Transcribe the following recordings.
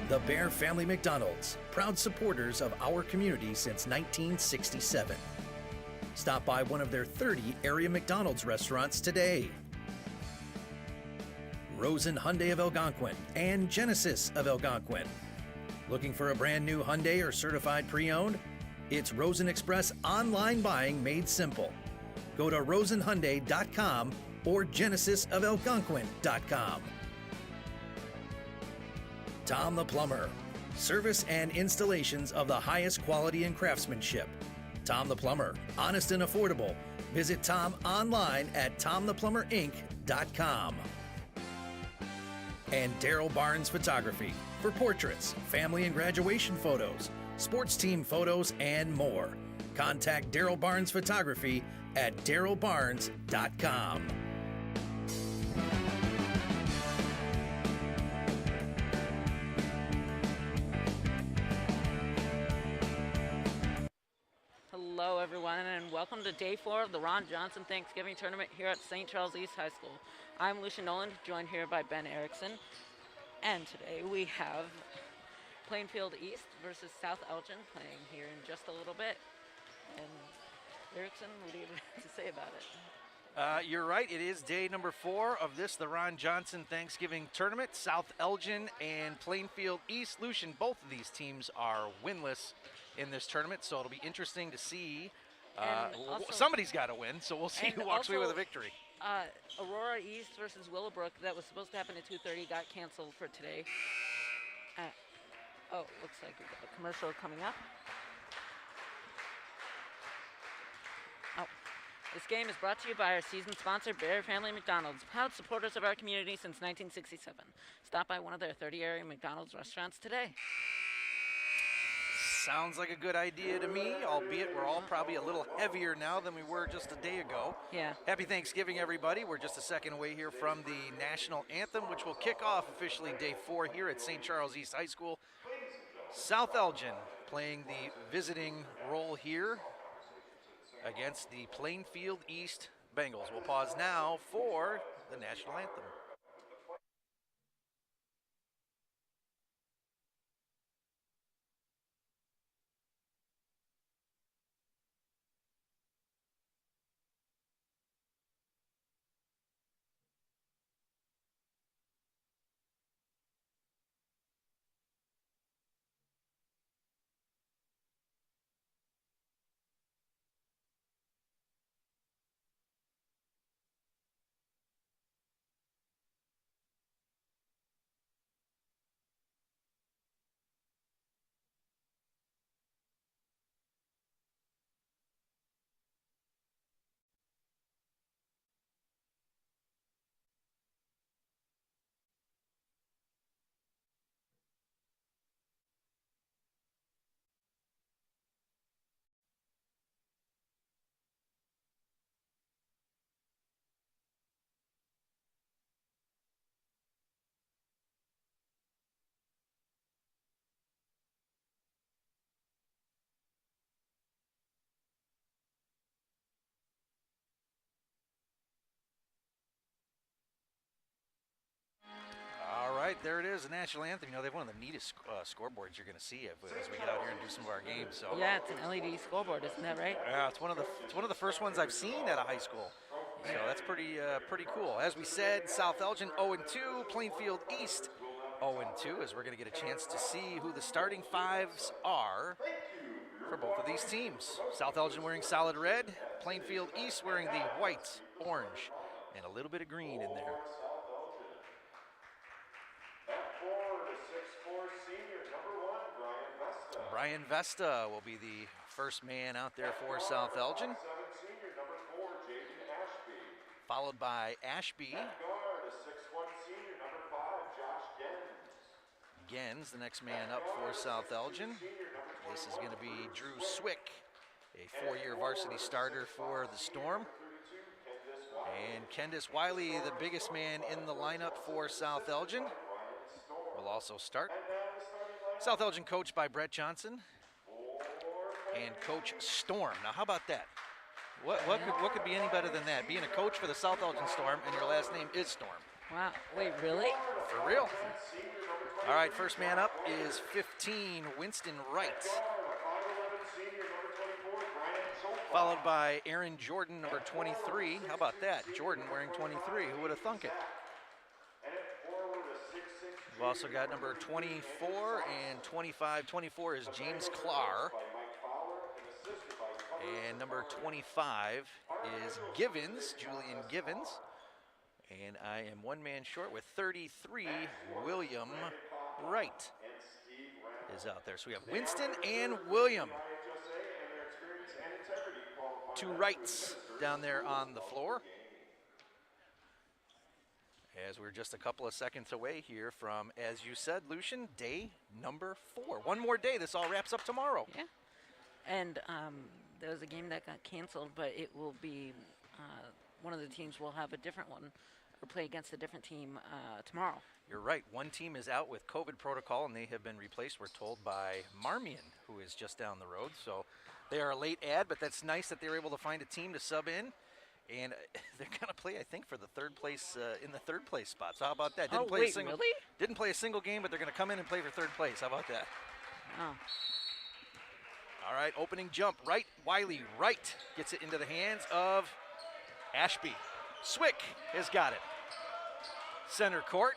The Bear Family McDonald's, proud supporters of our community since 1967. Stop by one of their 30 area McDonald's restaurants today. Rosen Hyundai of Algonquin and Genesis of Algonquin. Looking for a brand new Hyundai or certified pre-owned? It's Rosen Express online buying made simple. Go to rosenhyundai.com or genesisofelgonquin.com. Tom the Plumber. Service and installations of the highest quality and craftsmanship. Tom the Plumber. Honest and affordable. Visit Tom online at tomtheplumberinc.com. And Daryl Barnes Photography for portraits, family and graduation photos, sports team photos, and more. Contact Daryl Barnes Photography at darylbarnes.com. Hello everyone, and welcome to Day 4 of the Ron Johnson Thanksgiving Tournament here at St. Charles East High School. I'm Lucia Nolan, joined here by Ben Erickson, and today we have Plainfield East versus South Elgin playing here in just a little bit. And Erickson, what do you have to say about it? You're right, it is day number 4 of this, the Ron Johnson Thanksgiving Tournament. South Elgin and Plainfield East. Lucian, both of these teams are winless in this tournament, so it'll be interesting to see. Somebody's got to win, so we'll see who walks away with a victory. Aurora East versus Willowbrook, that was supposed to happen at 2:30, got canceled for today. Looks like we've got a commercial coming up. This game is brought to you by our season sponsor, Bear Family McDonald's, proud supporters of our community since 1967. Stop by one of their 30 area McDonald's restaurants today. Sounds like a good idea to me, albeit we're all probably a little heavier now than we were just a day ago. Yeah. Happy Thanksgiving, everybody. We're just a second away here from the national anthem, which will kick off officially day 4 here at St. Charles East High School. South Elgin playing the visiting role here against the Plainfield East Bengals. We'll pause now for the national anthem. All right, there it is, the national anthem. You know, they have one of the neatest scoreboards you're going to see as we get out here and do some of our games. So yeah, it's an LED scoreboard, isn't that right? Yeah, it's one of the first ones I've seen at a high school. So that's pretty cool. As we said, South Elgin 0-2, Plainfield East 0-2, as we're going to get a chance to see who the starting fives are for both of these teams. South Elgin wearing solid red, Plainfield East wearing the white, orange, and a little bit of green in there. Brian Vesta will be the first man out there for South Elgin, followed by Ashby. Gens, the next man up for South Elgin. This is going to be Drew Swick, a 4-year varsity starter for the Storm. And Kendis Wiley, the biggest man in the lineup for South Elgin, will also start. South Elgin coached by Brett Johnson and Coach Storm. Now, how about that? What could be any better than that? Being a coach for the South Elgin Storm and your last name is Storm. Wow. Wait, really? For real. All right, first man up is 15, Winston Wright. Followed by Aaron Jordan, number 23. How about that? Jordan wearing 23. Who would have thunk it? We've also got number 24 and 25. 24 is James Clark. And number 25 is Givens, Julian Givens. And I am one man short with 33, William Wright is out there. So we have Winston and William. Two Wrights down there on the floor. As we're just a couple of seconds away here from, as you said, Lucian, day number 4. One more day, this all wraps up tomorrow. Yeah. And there was a game that got canceled, but it will be, one of the teams will have a different one or play against a different team tomorrow. You're right. One team is out with COVID protocol, and they have been replaced, we're told, by Marmion, who is just down the road. So they are a late ad, but that's nice that they were able to find a team to sub in. And they're going to play, I think, for the third place, in the third place spot. So how about that? Really? Didn't play a single game, but they're going to come in and play for third place. How about that? Oh. All right, opening jump, right. Wiley, right, gets it into the hands of Ashby. Swick has got it. Center court.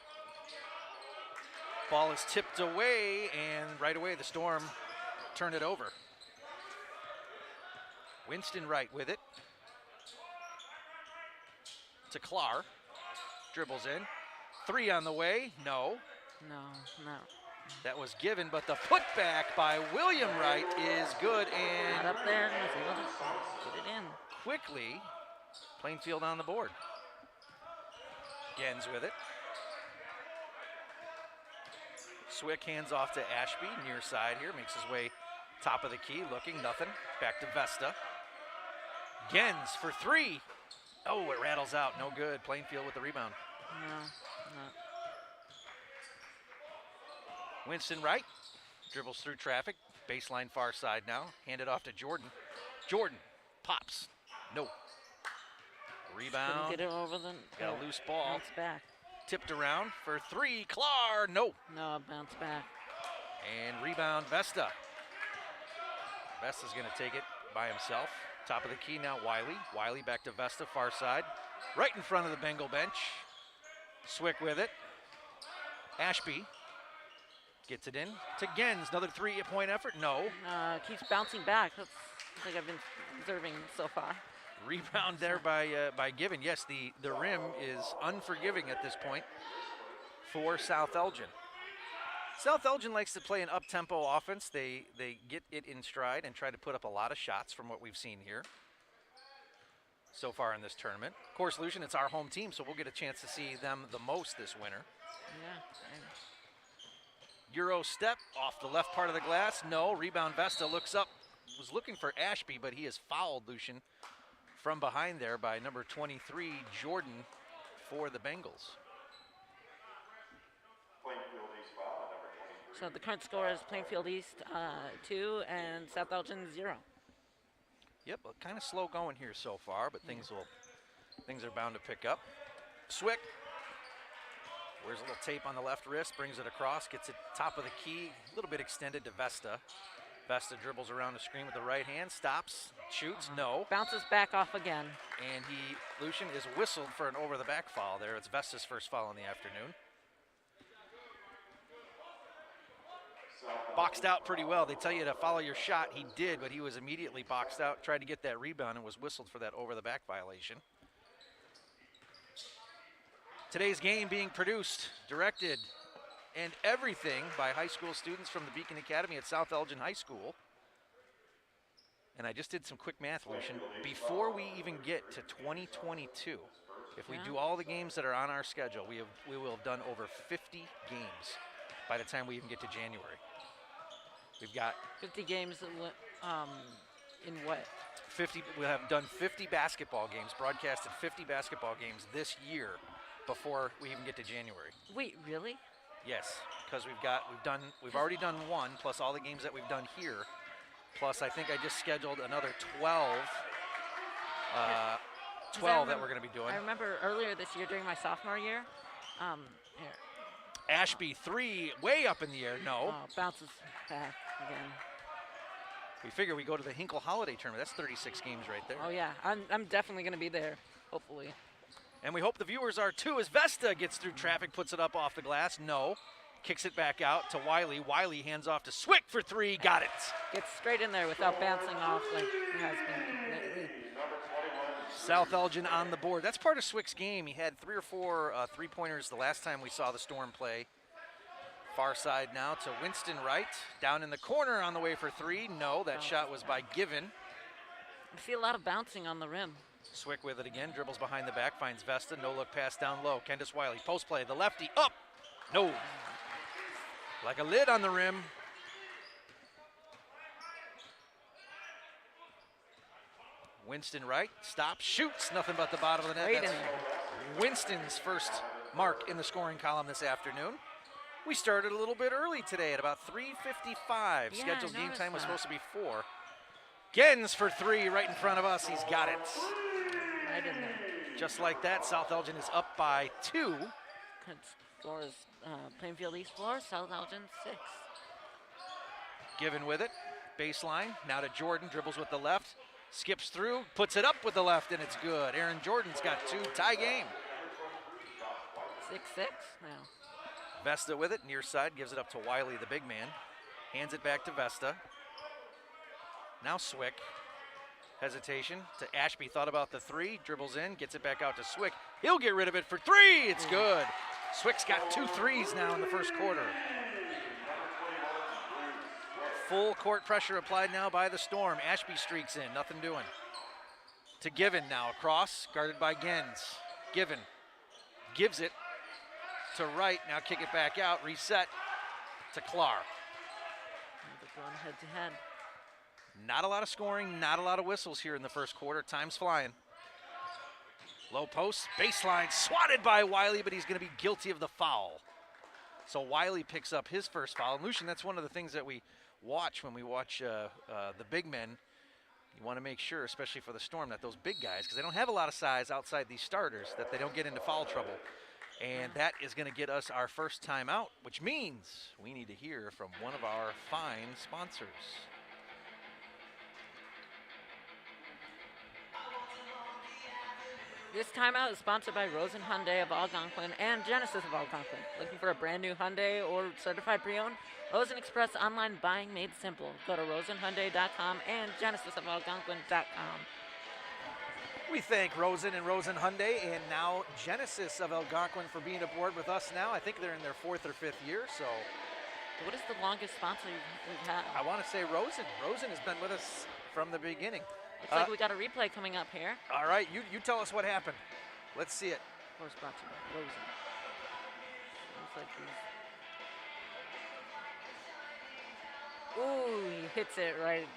Ball is tipped away, and right away the Storm turn it over. Winston Wright with it. To Clark. Dribbles in. 3 on the way. No. No. That was given, but the putback by William Wright is good, and Not up there. Was able to get it in. quickly, Plainfield on the board. Gens with it. Swick hands off to Ashby, near side here, makes his way top of the key, looking, nothing. Back to Vesta. Gens for 3. Oh, it rattles out, no good. Plainfield with the rebound. No. Winston Wright dribbles through traffic, baseline far side now, handed off to Jordan. Jordan pops, no. Rebound, Couldn't get it over the. got a loose ball, Bounce back. tipped around for 3, Clark, no. No, bounce back. And rebound, Vesta. Vesta's gonna take it by himself. Top of the key now, Wiley. Wiley back to Vesta, far side. Right in front of the Bengal bench. Swick with it. Ashby gets it in to Gens. Another 3-point effort, no. Keeps bouncing back. That's like I've been observing so far. Rebound there by Given. Yes, the rim is unforgiving at this point for South Elgin. South Elgin likes to play an up-tempo offense. They get it in stride and try to put up a lot of shots from what we've seen here so far in this tournament. Of course, Lucian, it's our home team, so we'll get a chance to see them the most this winter. Yeah. Euro step off the left part of the glass. No. Rebound, Vesta looks up. Was looking for Ashby, but he is fouled, Lucian, from behind there by number 23, Jordan, for the Bengals. So the current score is Plainfield East 2 and South Elgin 0. Yep, kind of slow going here so far, but things are bound to pick up. Swick wears a little tape on the left wrist, brings it across, gets it top of the key, a little bit extended to Vesta. Vesta dribbles around the screen with the right hand, stops, shoots, no. Bounces back off again. And Lucian is whistled for an over-the-back foul there. It's Vesta's first foul in the afternoon. Boxed out pretty well. They tell you to follow your shot. He did, but he was immediately boxed out, tried to get that rebound, and was whistled for that over-the-back violation. Today's game being produced, directed, and everything by high school students from the Beacon Academy at South Elgin High School. And I just did some quick math, Lucian. Before we even get to 2022, if we do all the games that are on our schedule, we will have done over 50 games by the time we even get to January. We've got 50 games in what? 50. We'll have done 50 basketball games, broadcasted 50 basketball games this year before we even get to January. Wait, really? Yes, because we've already done 1 plus all the games that we've done here. Plus, I think I just scheduled another 12 that we're going to be doing. I remember earlier this year during my sophomore year, Here. Ashby, three, way up in the air. No. Oh, bounces back again. We figure we go to the Hinkle Holiday Tournament. That's 36 games right there. Oh yeah, I'm definitely gonna be there. Hopefully. And we hope the viewers are too, as Vesta gets through traffic, puts it up off the glass. No. Kicks it back out to Wiley. Wiley hands off to Swick for three. Got it. Gets straight in there without bouncing off like he has been lately. South Elgin on the board. That's part of Swick's game. He had 3 or 4 three-pointers the last time we saw the Storm play. Far side now to Winston Wright. Down in the corner on the way for three. No, that shot was by Given. I see a lot of bouncing on the rim. Swick with it again. Dribbles behind the back. Finds Vesta. No look pass down low. Kendis Wiley. Post play. The lefty up. No. Like a lid on the rim. Winston Wright stops, shoots, nothing but the bottom of the net. Right That's in there. Winston's first mark in the scoring column this afternoon. We started a little bit early today at about 3:55. Yeah, Scheduled I game noticed time was that. supposed to be 4. Gens for three right in front of us. He's got it. Right in there. Just like that, South Elgin is up by 2. Good scores. Plainfield East 4, South Elgin 6. Given with it. Baseline. Now to Jordan. Dribbles with the left. Skips through. Puts it up with the left, and it's good. Aaron Jordan's got 2. Tie game. 6-6 now. Vesta with it. Near side. Gives it up to Wiley, the big man. Hands it back to Vesta. Now Swick. Hesitation to Ashby. Thought about the 3. Dribbles in. Gets it back out to Swick. He'll get rid of it for 3. It's good. Swick's got 2 threes now in the first quarter. Full court pressure applied now by the Storm. Ashby streaks in, nothing doing. To Given now, across, guarded by Gens. Given gives it to Wright, now kick it back out, reset to Clark. They're going head to head. Not a lot of scoring, not a lot of whistles here in the first quarter. Time's flying. Low post, baseline, swatted by Wiley, but he's going to be guilty of the foul. So Wiley picks up his first foul. And Lucian, that's one of the things that we watch when we watch the big men. You want to make sure, especially for the Storm, that those big guys, because they don't have a lot of size outside these starters, that they don't get into foul trouble. And that is going to get us our first timeout, which means we need to hear from one of our fine sponsors. This timeout is sponsored by Rosen Hyundai of Algonquin and Genesis of Algonquin. Looking for a brand new Hyundai or certified pre-owned? Rosen Express online buying made simple. Go to rosenhyundai.com and genesisofalgonquin.com. We thank Rosen and Rosen Hyundai and now Genesis of Algonquin for being aboard with us now. I think they're in their 4th or 5th year, so. What is the longest sponsor we've had? I want to say Rosen. Rosen has been with us from the beginning. Looks like we got a replay coming up here. All right, you tell us what happened. Let's see it. Of course, brought to you by Rosen. Looks like he's... Ooh, he hits it right.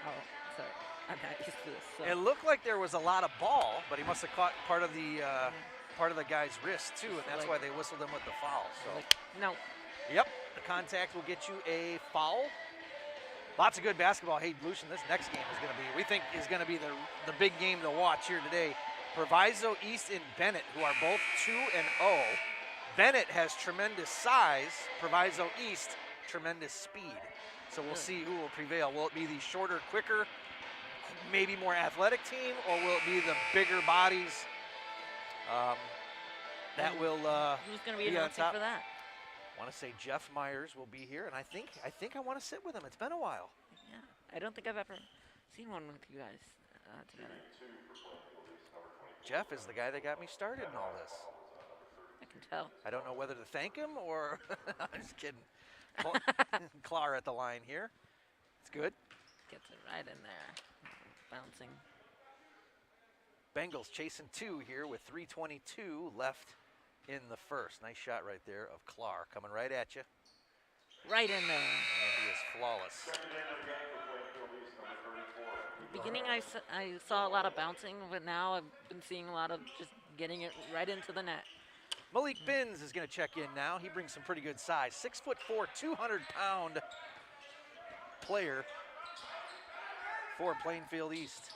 Oh, sorry. I'm not used to this. So. It looked like there was a lot of ball, but he must have caught part of the guy's wrist too, and that's why they whistled him with the foul. So. No. Yep, the contact will get you a foul. Lots of good basketball. Hey, Lucian, this next game is going to be, we think, is going to be the big game to watch here today. Proviso East and Bennett, who are both 2-0. Bennett has tremendous size. Proviso East, tremendous speed. So we'll see who will prevail. Will it be the shorter, quicker, maybe more athletic team, or will it be the bigger bodies that will Who's going to be on announcing top? for that? I want to say Jeff Myers will be here, and I think I want to sit with him. It's been a while. Yeah, I don't think I've ever seen one with you guys together. Jeff is the guy that got me started in all this. I can tell. I don't know whether to thank him or I'm just kidding. Clara at the line here. It's good. Gets it right in there. Bouncing. Bengals chasing 2 here with 3:22 left in the first. Nice shot right there of Clark coming right at you. Right in there. And he is flawless. Beginning, I saw a lot of bouncing, but now I've been seeing a lot of just getting it right into the net. Malik Binns is going to check in now. He brings some pretty good size. 6'4", 200-pound player for Plainfield East.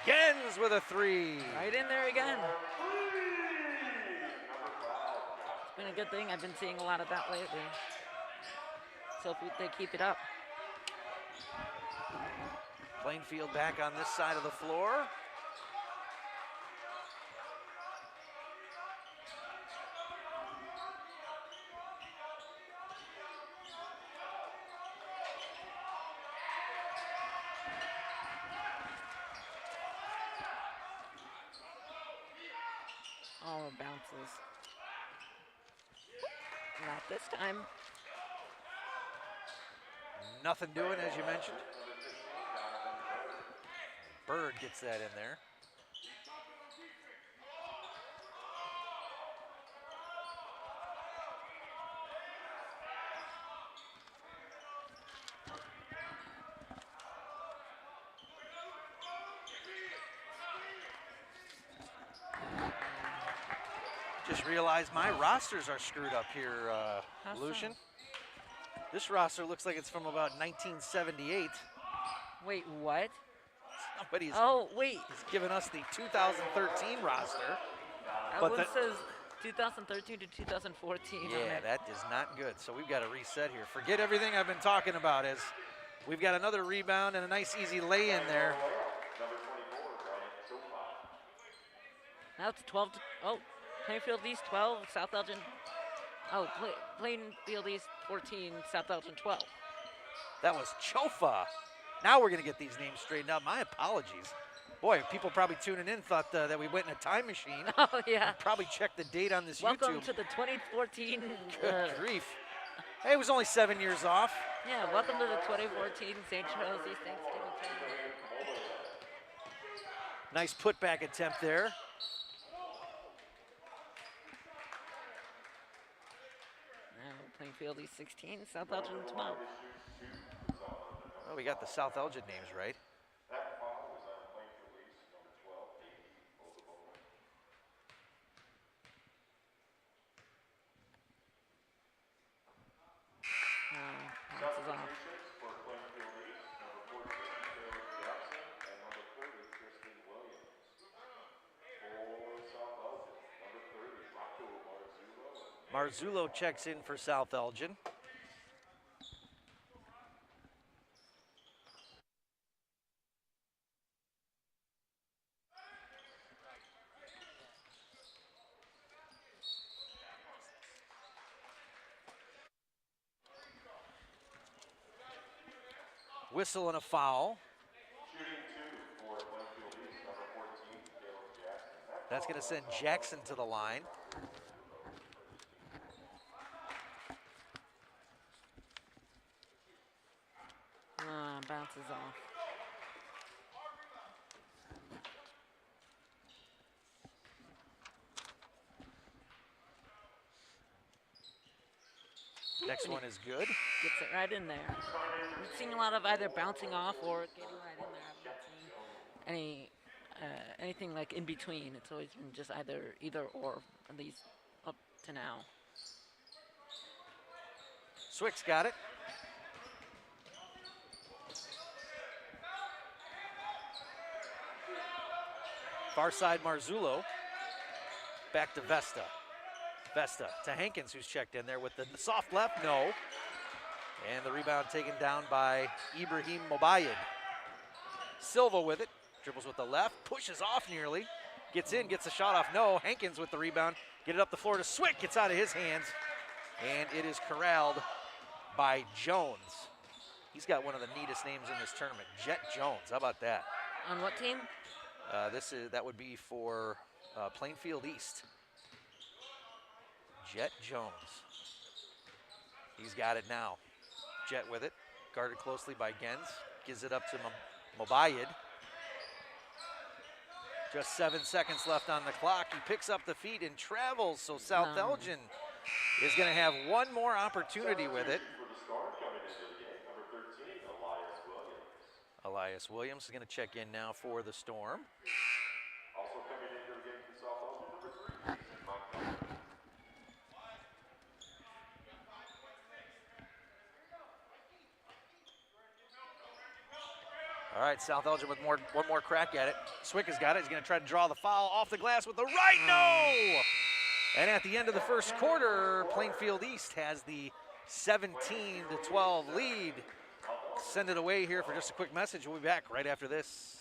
Gens with a 3. Right in there again. been a good thing. I've been seeing a lot of that lately. So if they keep it up. Plainfield back on this side of the floor. Oh, bounces. Not this time. Nothing doing, as you mentioned. Bird gets that in there. Just realized my rosters are screwed up here, How so? Lucian. This roster looks like it's from about 1978. Wait, what? Somebody's Oh, wait. given us the 2013 roster. That But one that- says 2013 to 2014 on Yeah, it. that is not good. So we've got to reset here. Forget everything I've been talking about as we've got another rebound and a nice easy lay in there. Now it's 12 to, oh, Plainfield East 12, South Elgin, oh, Plainfield East 14, South Elgin 12. That was Chofa. Now we're going to get these names straightened out. My apologies. Boy, people probably tuning in thought that we went in a time machine. Oh, yeah. Probably checked the date on this Welcome YouTube. to the 2014, Good grief. Hey, it was only 7 years off. yeah, welcome to the 2014 St. Charles East Thanksgiving Tournament. Nice putback attempt there. Now Plainfield East 16, South Elgin 12. Well, we got the South Elgin names right. Bounces off. Marzullo checks in for South Elgin. Whistle and a foul. That's going to send Jackson to the line. Bounces off. Next one is good. Gets it right in there. I'm seeing a lot of either bouncing off or getting right in there. I haven't seen anything like in between. It's always been just either or, at least up to now. Swick's got it. Far side Marzullo. Back to Vesta. Vesta to Hankins, who's checked in there with the soft left, no. And the rebound taken down by Ibrahim Mobayed. Silva with it, dribbles with the left, pushes off nearly, gets in, gets a shot off, no. Hankins with the rebound, get it up the floor to Swick, gets out of his hands, and it is corralled by Jones. He's got one of the neatest names in this tournament, Jet Jones. How about that? On what team? That would be for Plainfield East. Jet Jones. He's got it now. Jet with it, guarded closely by Gens. Gives it up to Mobayed. Just 7 seconds left on the clock. He picks up the feet and travels, so South Elgin is going to have one more opportunity with it. Elias Williams is going to check in now for the Storm. Also coming into the game for South Elgin, number 3. All right, South Elgin with one more crack at it. Swick has got it. He's going to try to draw the foul off the glass with the right. No! And at the end of the first quarter, Plainfield East has the 17-12 lead. Send it away here for just a quick message. We'll be back right after this.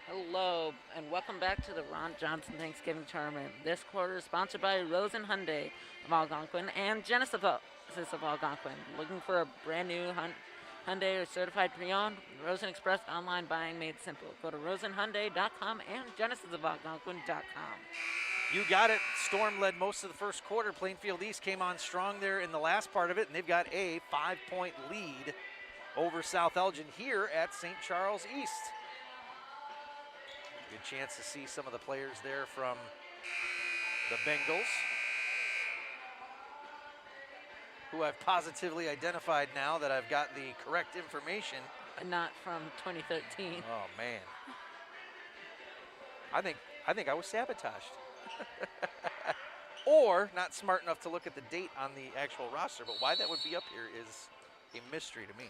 Hello, and welcome back to the Ron Johnson Thanksgiving Tournament. This quarter is sponsored by Rosen Hyundai of Algonquin and Genesis of Algonquin. Looking for a brand new Hyundai or certified pre-owned? Rosen Express online buying made simple. Go to rosenhyundai.com and genesisofalgonquin.com. You got it. Storm led most of the first quarter. Plainfield East came on strong there in the last part of it, and they've got a 5-point lead over South Elgin here at St. Charles East. Good chance to see some of the players there from the Bengals, who I've positively identified now that I've got the correct information. Not from 2013. Oh man, I think I was sabotaged, or not smart enough to look at the date on the actual roster. But why that would be up here is a mystery to me.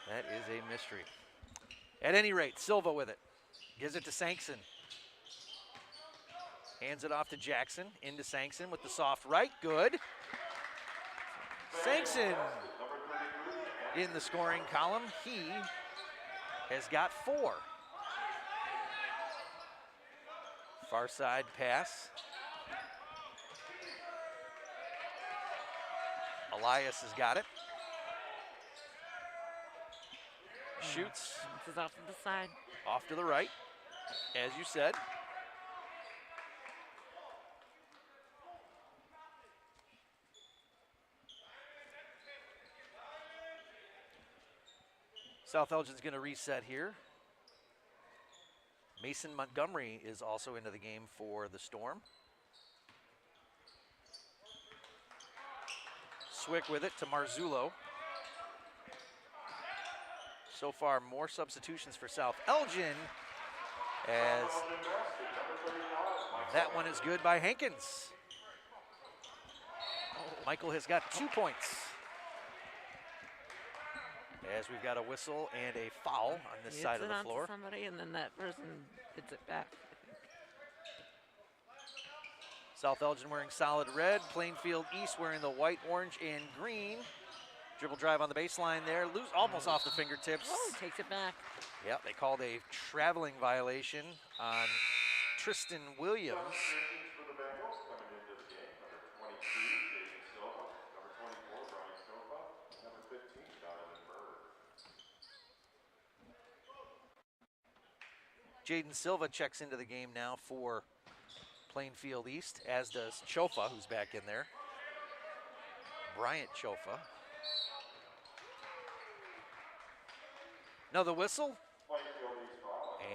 That is a mystery. At any rate, Silva with it. Gives it to Sankson. Hands it off to Jackson. Into Sankson with the soft right. Good. Sankson in the scoring column. He has got 4. Far side pass. Elias has got it. Shoots. This is off to the side. Off to the right, as you said. South Elgin's going to reset here. Mason Montgomery is also into the game for the Storm. Swick with it to Marzullo. So far, more substitutions for South Elgin, as that one is good by Hankins. Michael has got 2 points, as we've got a whistle and a foul on this side of the floor. Somebody, and then that person hits it back. South Elgin wearing solid red. Plainfield East wearing the white, orange, and green. Dribble drive on the baseline there, loose, almost off the fingertips. Oh, takes it back. Yep, they called a traveling violation on Tristan Williams. For the Bengals coming into the game, number 22, Jaden Silva, number 24, Brian Stofa, number 15, Donovan Bird. Jaden Silva checks into the game now for Plainfield East, as does Chofa, who's back in there. Bryant Chofa. Another whistle,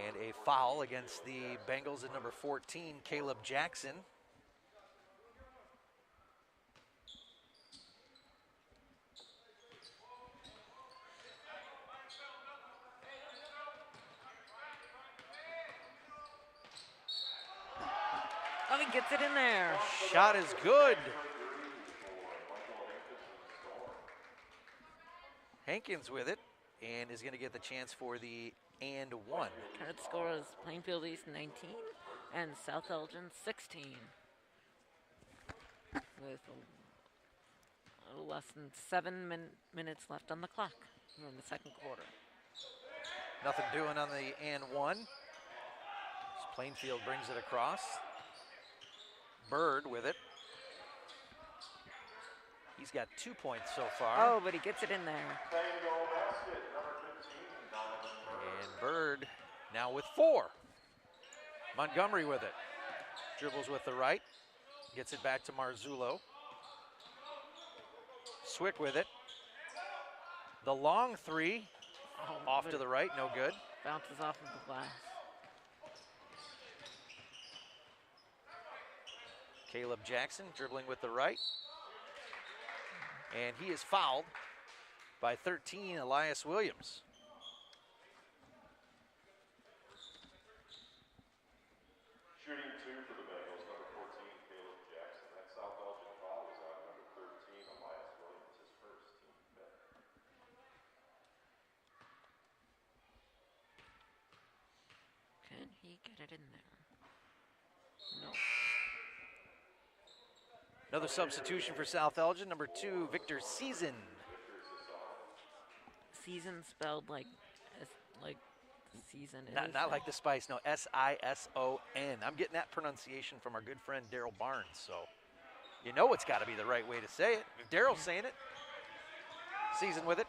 and a foul against the Bengals at number 14, Caleb Jackson. Oh, he gets it in there. Shot is good. Hankins with it, and is going to get the chance for the and one. Current score is Plainfield East 19 and South Elgin 16. With a little less than 7 minutes left on the clock in the second quarter. Nothing doing on the and one. As Plainfield brings it across. Bird with it. He's got 2 points so far. Oh, but he gets it in there. And Bird now with 4. Montgomery with it. Dribbles with the right. Gets it back to Marzullo. Swick with it. The long 3. Oh, Off to the right, no good. Bounces off of the glass. Caleb Jackson dribbling with the right. And he is fouled by 13, Elias Williams. Shooting 2 for the Bengals, number 14, Caleb Jackson. That South Elgin foul was on number 13, Elias Williams, his first, team fifth. Can he get it in there? No. Another substitution for South Elgin, number 2, Victor Season. Season spelled like season. Not like the spice, no, S-I-S-O-N. I'm getting that pronunciation from our good friend Daryl Barnes, so you know it's got to be the right way to say it. If Daryl's saying it, Season with it.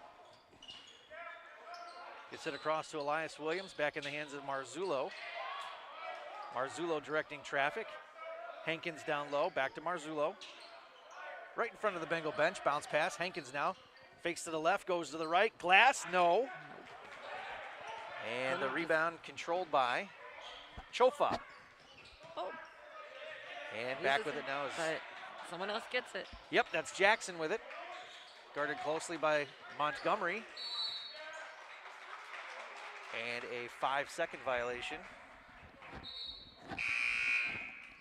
Gets it across to Elias Williams, back in the hands of Marzullo. Marzullo directing traffic. Hankins down low, back to Marzullo. Right in front of the Bengal bench, bounce pass. Hankins now fakes to the left, goes to the right. Glass, no. And the rebound controlled by Chofa. Oh. And back with it now is... But someone else gets it. Yep, that's Jackson with it. Guarded closely by Montgomery. And a 5-second violation.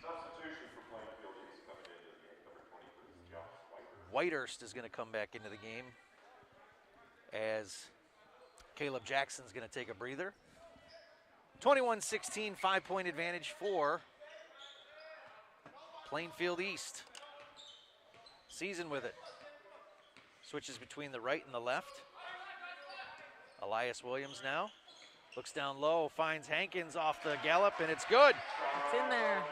Substitution for Plainfield East coming into the game, number 23, Josh Whitehurst is going to come back into the game as Caleb Jackson's going to take a breather. 21-16, 5-point advantage for Plainfield East. Season with it. Switches between the right and the left. Elias Williams now. Looks down low, finds Hankins off the gallop, and it's good. It's in there.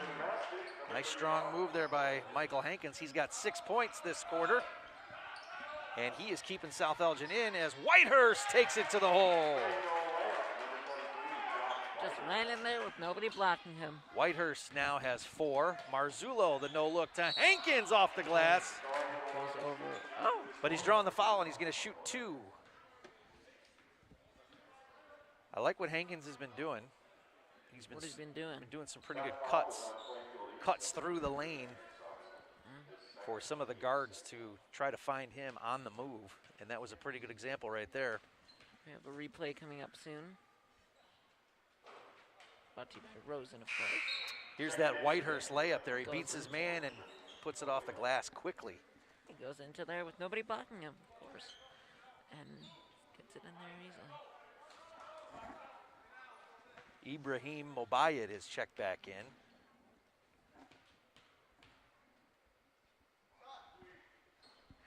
Nice strong move there by Michael Hankins. He's got 6 points this quarter. And he is keeping South Elgin in as Whitehurst takes it to the hole. Just ran in there with nobody blocking him. Whitehurst now has 4. Marzullo, the no look to Hankins off the glass. Goes over. Oh. But he's drawing the foul and he's going to shoot 2. I like what Hankins has been doing. He's been doing some pretty good cuts through the lane for some of the guards to try to find him on the move. And that was a pretty good example right there. We have a replay coming up soon. Brought to you by Rosen, of course. Here's that Whitehurst layup there. He beats his man and puts it off the glass quickly. He goes into there with nobody blocking him, of course. And gets it in there easily. Ibrahim Mobayed is checked back in.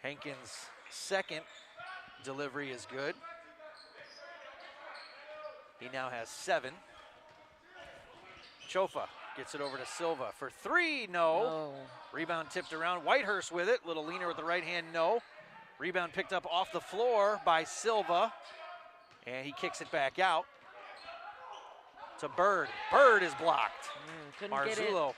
Hankins' second delivery is good. He now has 7. Chofa gets it over to Silva for 3, no. Oh. Rebound tipped around, Whitehurst with it. Little leaner with the right hand, no. Rebound picked up off the floor by Silva. And he kicks it back out to Bird. Bird is blocked. Marzullo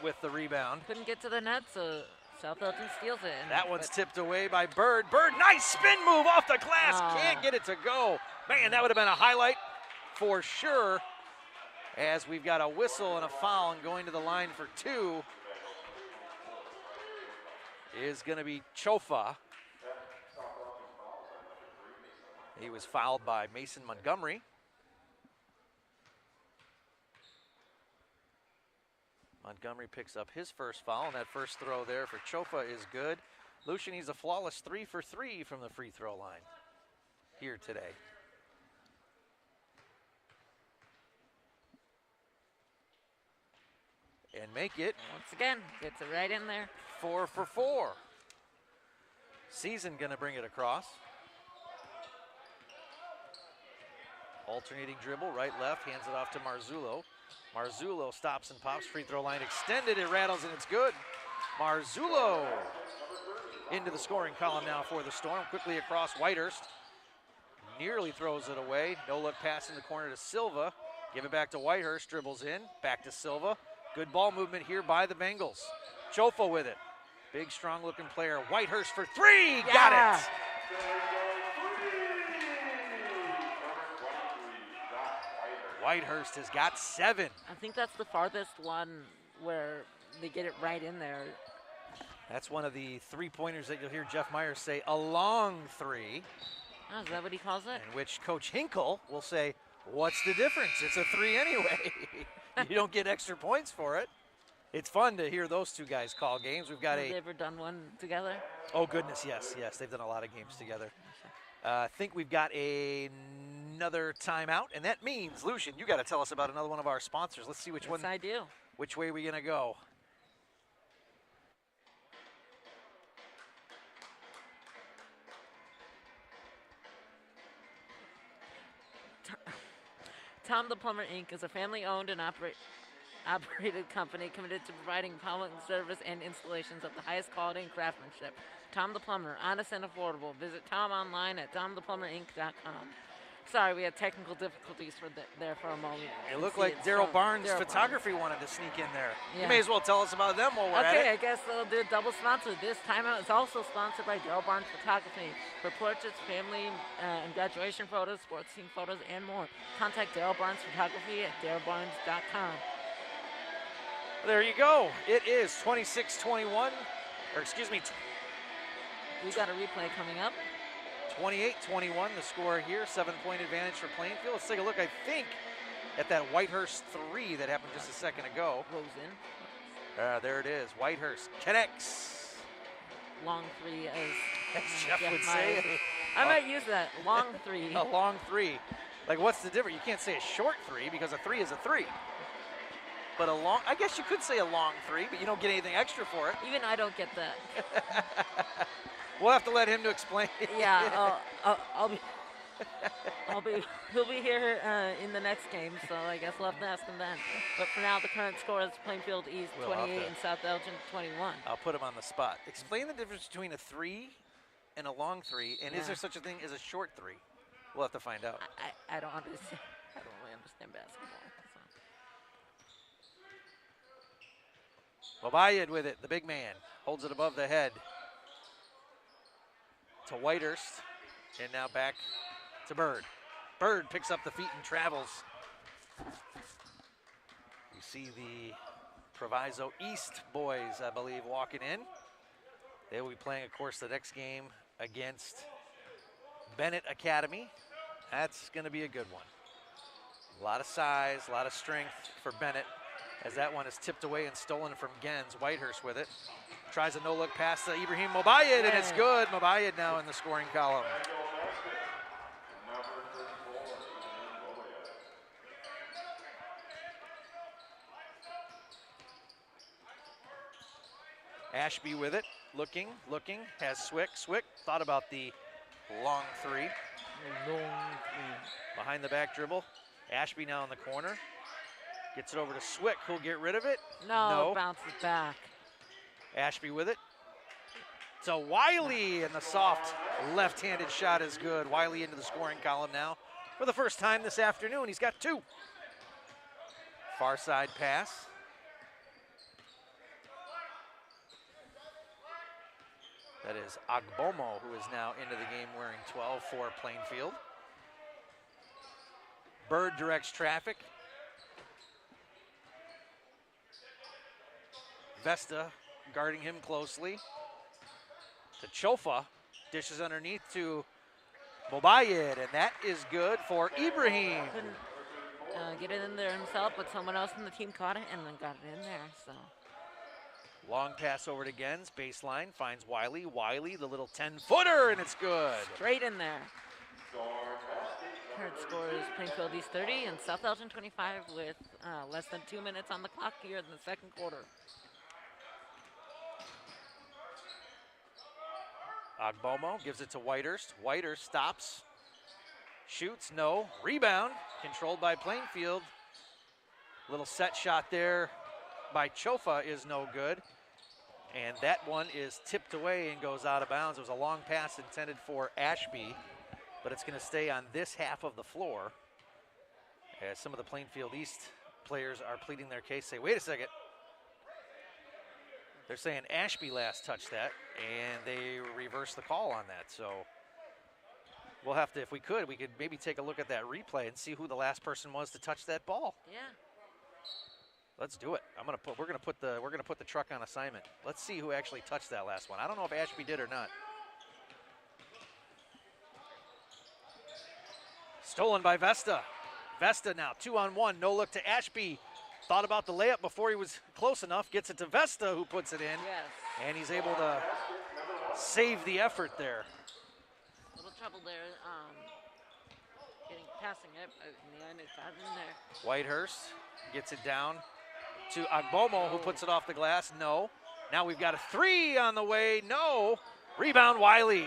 with the rebound. Couldn't get to the net, so South Elgin steals it. That one's tipped away by Bird. Bird, nice spin move off the glass. Can't get it to go. Man, that would have been a highlight for sure. As we've got a whistle and a foul, and going to the line for 2 is going to be Chofa. He was fouled by Mason Montgomery. Montgomery picks up his first foul, and that first throw there for Chofa is good. Lucian, he's a flawless 3 for 3 from the free throw line here today. And make it, once again, gets it right in there. 4 for 4. Season gonna bring it across. Alternating dribble, right, left, hands it off to Marzullo. Marzullo stops and pops, free throw line extended, it rattles and it's good. Marzullo into the scoring column now for the Storm. Quickly across Whitehurst. Nearly throws it away. No look pass in the corner to Silva. Give it back to Whitehurst, dribbles in, back to Silva. Good ball movement here by the Bengals. Chofa with it. Big, strong looking player. Whitehurst for 3, got it. Whitehurst has got 7. I think that's the farthest one where they get it right in there. That's one of the three-pointers that you'll hear Jeff Myers say, a long three. Oh, is that what he calls it? In which Coach Hinkle will say, what's the difference? It's a three anyway. You don't get extra points for it. It's fun to hear those two guys call games. We've got Have they ever done one together? Oh, goodness, yes. They've done a lot of games together. I think we've got another timeout, and that means, Lucian, you got to tell us about another one of our sponsors. Let's see which one. Yes, I do. Which way are we going to go? Tom the Plumber Inc. is a family-owned and operated company committed to providing plumbing service and installations of the highest quality and craftsmanship. Tom the Plumber, honest and affordable. Visit Tom online at tomtheplumberinc.com. Sorry, we had technical difficulties there for a moment. It looked like Daryl Barnes Photography wanted to sneak in there. Yeah. You may as well tell us about them while we're at it. Okay, I guess they'll do a double sponsor. This timeout is also sponsored by Daryl Barnes Photography for portraits, family and graduation photos, sports team photos, and more. Contact Daryl Barnes Photography at darylbarnes.com. There you go. It is 26-21, or excuse me. We got a replay coming up. 28-21, the score here. 7-point advantage for Plainfield. Let's take a look, I think, at that Whitehurst three that happened just a second ago. Goes in. There it is. Whitehurst connects. Long three, as Jeff would say. I might use that. Long three. A long three. Like, what's the difference? You can't say a short three because a three is a three. But a long, I guess you could say a long three, but you don't get anything extra for it. Even I don't get that. We'll have to let him to explain. Yeah, he'll be here in the next game, so I guess we'll have to ask him then. But for now, the current score is Plainfield East 28 and South Elgin 21. I'll put him on the spot. Explain the difference between a three and a long three, and is there such a thing as a short three? We'll have to find out. I don't understand. I don't really understand basketball. Mobayed with it, the big man, holds it above the head to Whitehurst, and now back to Bird. Bird picks up the feet and travels. You see the Proviso East boys, I believe, walking in. They will be playing, of course, the next game against Bennett Academy. That's going to be a good one. A lot of size, a lot of strength for Bennett, as that one is tipped away and stolen from Gens. Whitehurst with it. Tries a no-look pass to Ibrahim Mobayed, and it's good. Mobayed now in the scoring column. Ashby with it, looking, has Swick. Swick thought about the long three. Behind the back dribble. Ashby now in the corner. Gets it over to Swick, who'll get rid of it. No. Bounces back. Ashby with it. To Wiley, and the soft left-handed shot is good. Wiley into the scoring column now. For the first time this afternoon, he's got two. Far side pass. That is Agbomo, who is now into the game wearing 12 for Plainfield. Bird directs traffic. Vesta guarding him closely. To Chofa, dishes underneath to Mobayed, and that is good for Ibrahim. Couldn't get it in there himself, but someone else in the team caught it and then got it in there, so. Long pass over to Gens, baseline, finds Wiley. Wiley, the little 10-footer, and it's good. Straight in there. Current score is Plainfield East 30 and South Elgin 25 with less than 2 minutes on the clock here in the second quarter. Agbomo gives it to Whitehurst. Whitehurst stops, shoots, no. Rebound, controlled by Plainfield. Little set shot there by Chofa is no good. And that one is tipped away and goes out of bounds. It was a long pass intended for Ashby, but it's going to stay on this half of the floor. As some of the Plainfield East players are pleading their case, say, wait a second. They're saying Ashby last touched that, and they reverse the call on that. So we'll have to, if we could maybe take a look at that replay and see who the last person was to touch that ball. Yeah. Let's do it. We're gonna put the truck on assignment. Let's see who actually touched that last one. I don't know if Ashby did or not. Stolen by Vesta. Vesta now 2-on-1. No look to Ashby. Thought about the layup before he was close enough. Gets it to Vesta, who puts it in. Yes. And he's able to save the effort there. A little trouble there. Passing it, but in the end it got in there. Whitehurst gets it down to Agbomo, who puts it off the glass. No. Now we've got a 3 on the way. No. Rebound, Wiley.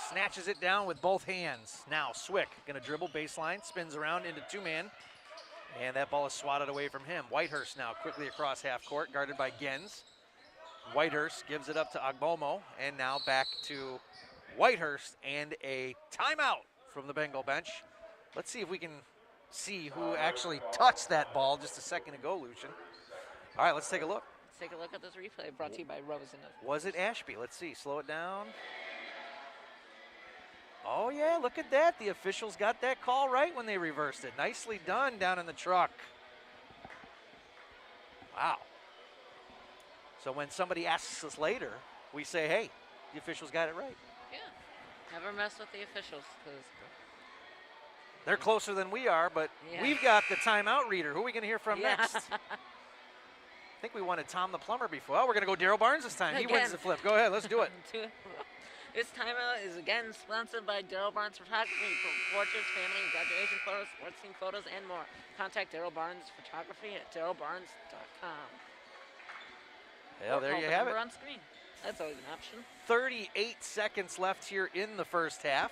Snatches it down with both hands. Now Swick going to dribble baseline, spins around into 2-man. And that ball is swatted away from him. Whitehurst now quickly across half court, guarded by Gens. Whitehurst gives it up to Agbomo, and now back to Whitehurst and a timeout from the Bengal bench. Let's see if we can see who actually touched that ball just a second ago, Lucian. All right, let's take a look. Let's take a look at this replay brought to you by Rosen. Was it Ashby? Let's see. Slow it down. Oh, yeah, look at that. The officials got that call right when they reversed it. Nicely done down in the truck. Wow. So when somebody asks us later, we say, hey, the officials got it right. Yeah. Never mess with the officials, because they're closer than we are, but yeah. We've got the timeout reader. Who are we going to hear from next? I think we wanted Tom the plumber before. Oh, we're going to go Daryl Barnes this time. He wins the flip. Go ahead, let's do it. This timeout is again sponsored by Daryl Barnes Photography for portraits, family, and graduation photos, sports team photos, and more. Contact Daryl Barnes Photography at darylbarnes.com. Well, there you have it. On screen. That's always an option. 38 seconds left here in the first half.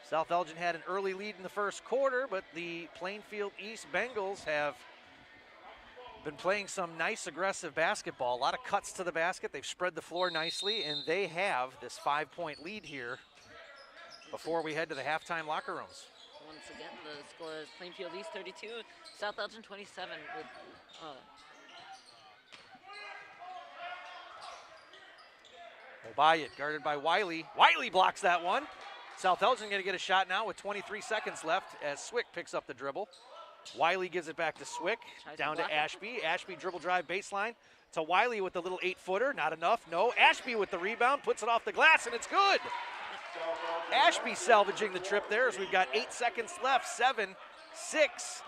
South Elgin had an early lead in the first quarter, but the Plainfield East Bengals have been playing some nice aggressive basketball. A lot of cuts to the basket. They've spread the floor nicely, and they have this 5-point lead here before we head to the halftime locker rooms. Once again, the score is Plainfield East 32, South Elgin 27 with Obayat guarded by Wiley. Wiley blocks that one. South Elgin going to get a shot now with 23 seconds left as Swick picks up the dribble. Wiley gives it back to Swick, down to Ashby. Ashby dribble drive baseline to Wiley with the little 8-footer. Not enough, no. Ashby with the rebound, puts it off the glass, and it's good. Ashby salvaging the trip there as we've got 8 seconds left, 7, 6.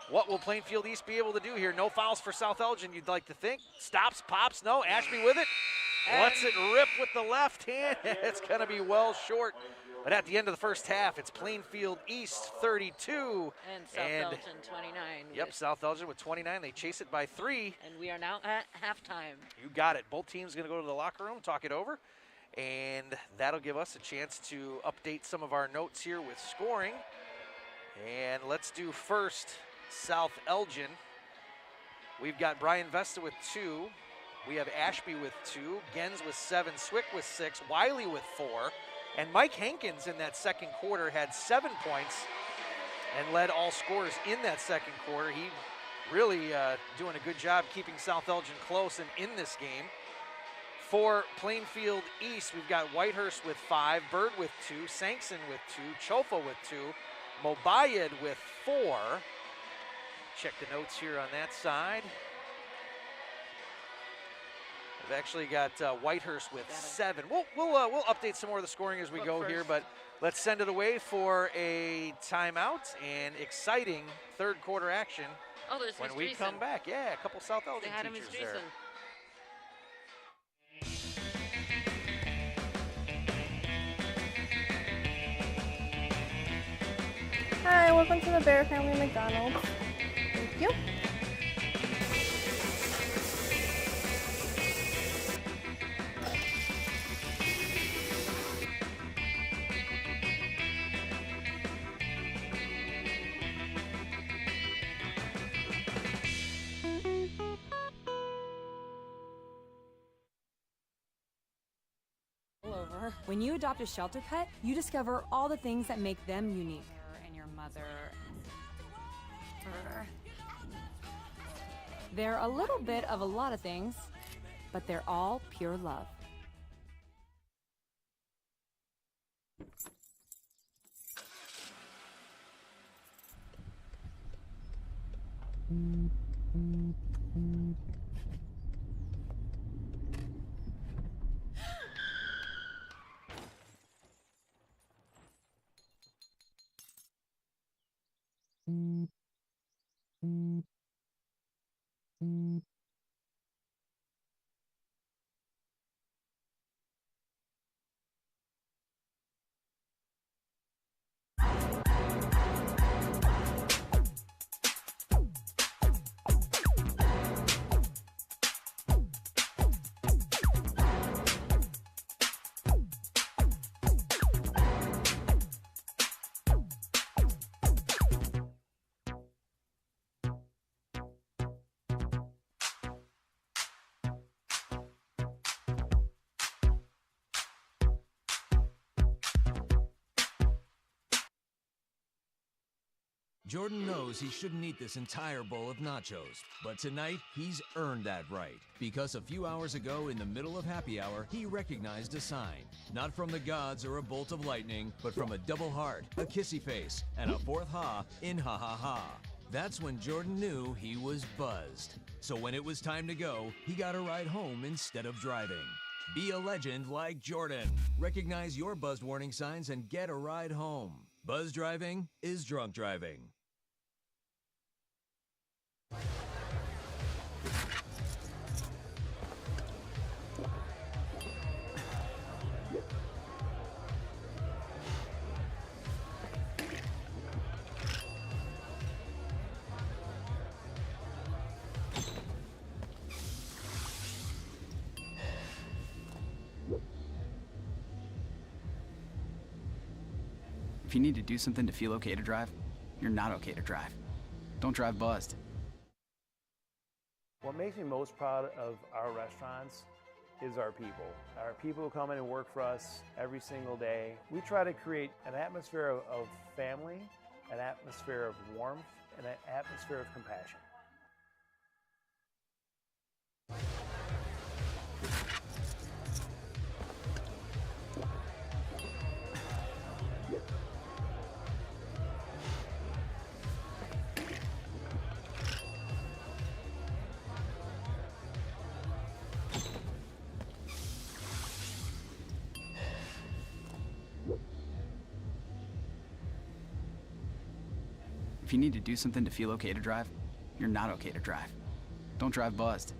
What will Plainfield East be able to do here? No fouls for South Elgin, you'd like to think. Stops, pops, no. Ashby with it. Lets it rip with the left hand. It's going to be well short. But at the end of the first half, it's Plainfield East 32. And South Elgin 29. Yep, South Elgin with 29. They chase it by 3. And we are now at halftime. You got it. Both teams going to go to the locker room, talk it over. And that'll give us a chance to update some of our notes here with scoring. And let's do first South Elgin. We've got Brian Vesta with 2. We have Ashby with 2. Gens with 7. Swick with 6. Wiley with 4. And Mike Hankins in that second quarter had 7 points and led all scorers in that second quarter. He really doing a good job keeping South Elgin close and in this game. For Plainfield East, we've got Whitehurst with 5, Bird with 2, Sankson with 2, Chofa with 2, Mobayed with 4. Check the notes here on that side. We've actually got Whitehurst with 7. We'll update some more of the scoring as we go here, but let's send it away for a timeout and exciting third quarter action when we come back. Yeah, a couple South Elgin teachers there. Hi, welcome to the Bear Family McDonald's. Thank you. When you adopt a shelter pet, you discover all the things that make them unique. And your mother. They're a little bit of a lot of things, but they're all pure love. Jordan knows he shouldn't eat this entire bowl of nachos, but tonight he's earned that right. Because a few hours ago, in the middle of happy hour, he recognized a sign. Not from the gods or a bolt of lightning, but from a double heart, a kissy face, and a fourth ha in ha ha ha. That's when Jordan knew he was buzzed. So when it was time to go, he got a ride home instead of driving. Be a legend like Jordan. Recognize your buzzed warning signs and get a ride home. Buzz driving is drunk driving. If you need to do something to feel okay to drive, you're not okay to drive. Don't drive buzzed. What makes me most proud of our restaurants is our people. Our people who come in and work for us every single day. We try to create an atmosphere of family, an atmosphere of warmth, and an atmosphere of compassion. If you need to do something to feel okay to drive, you're not okay to drive. Don't drive buzzed.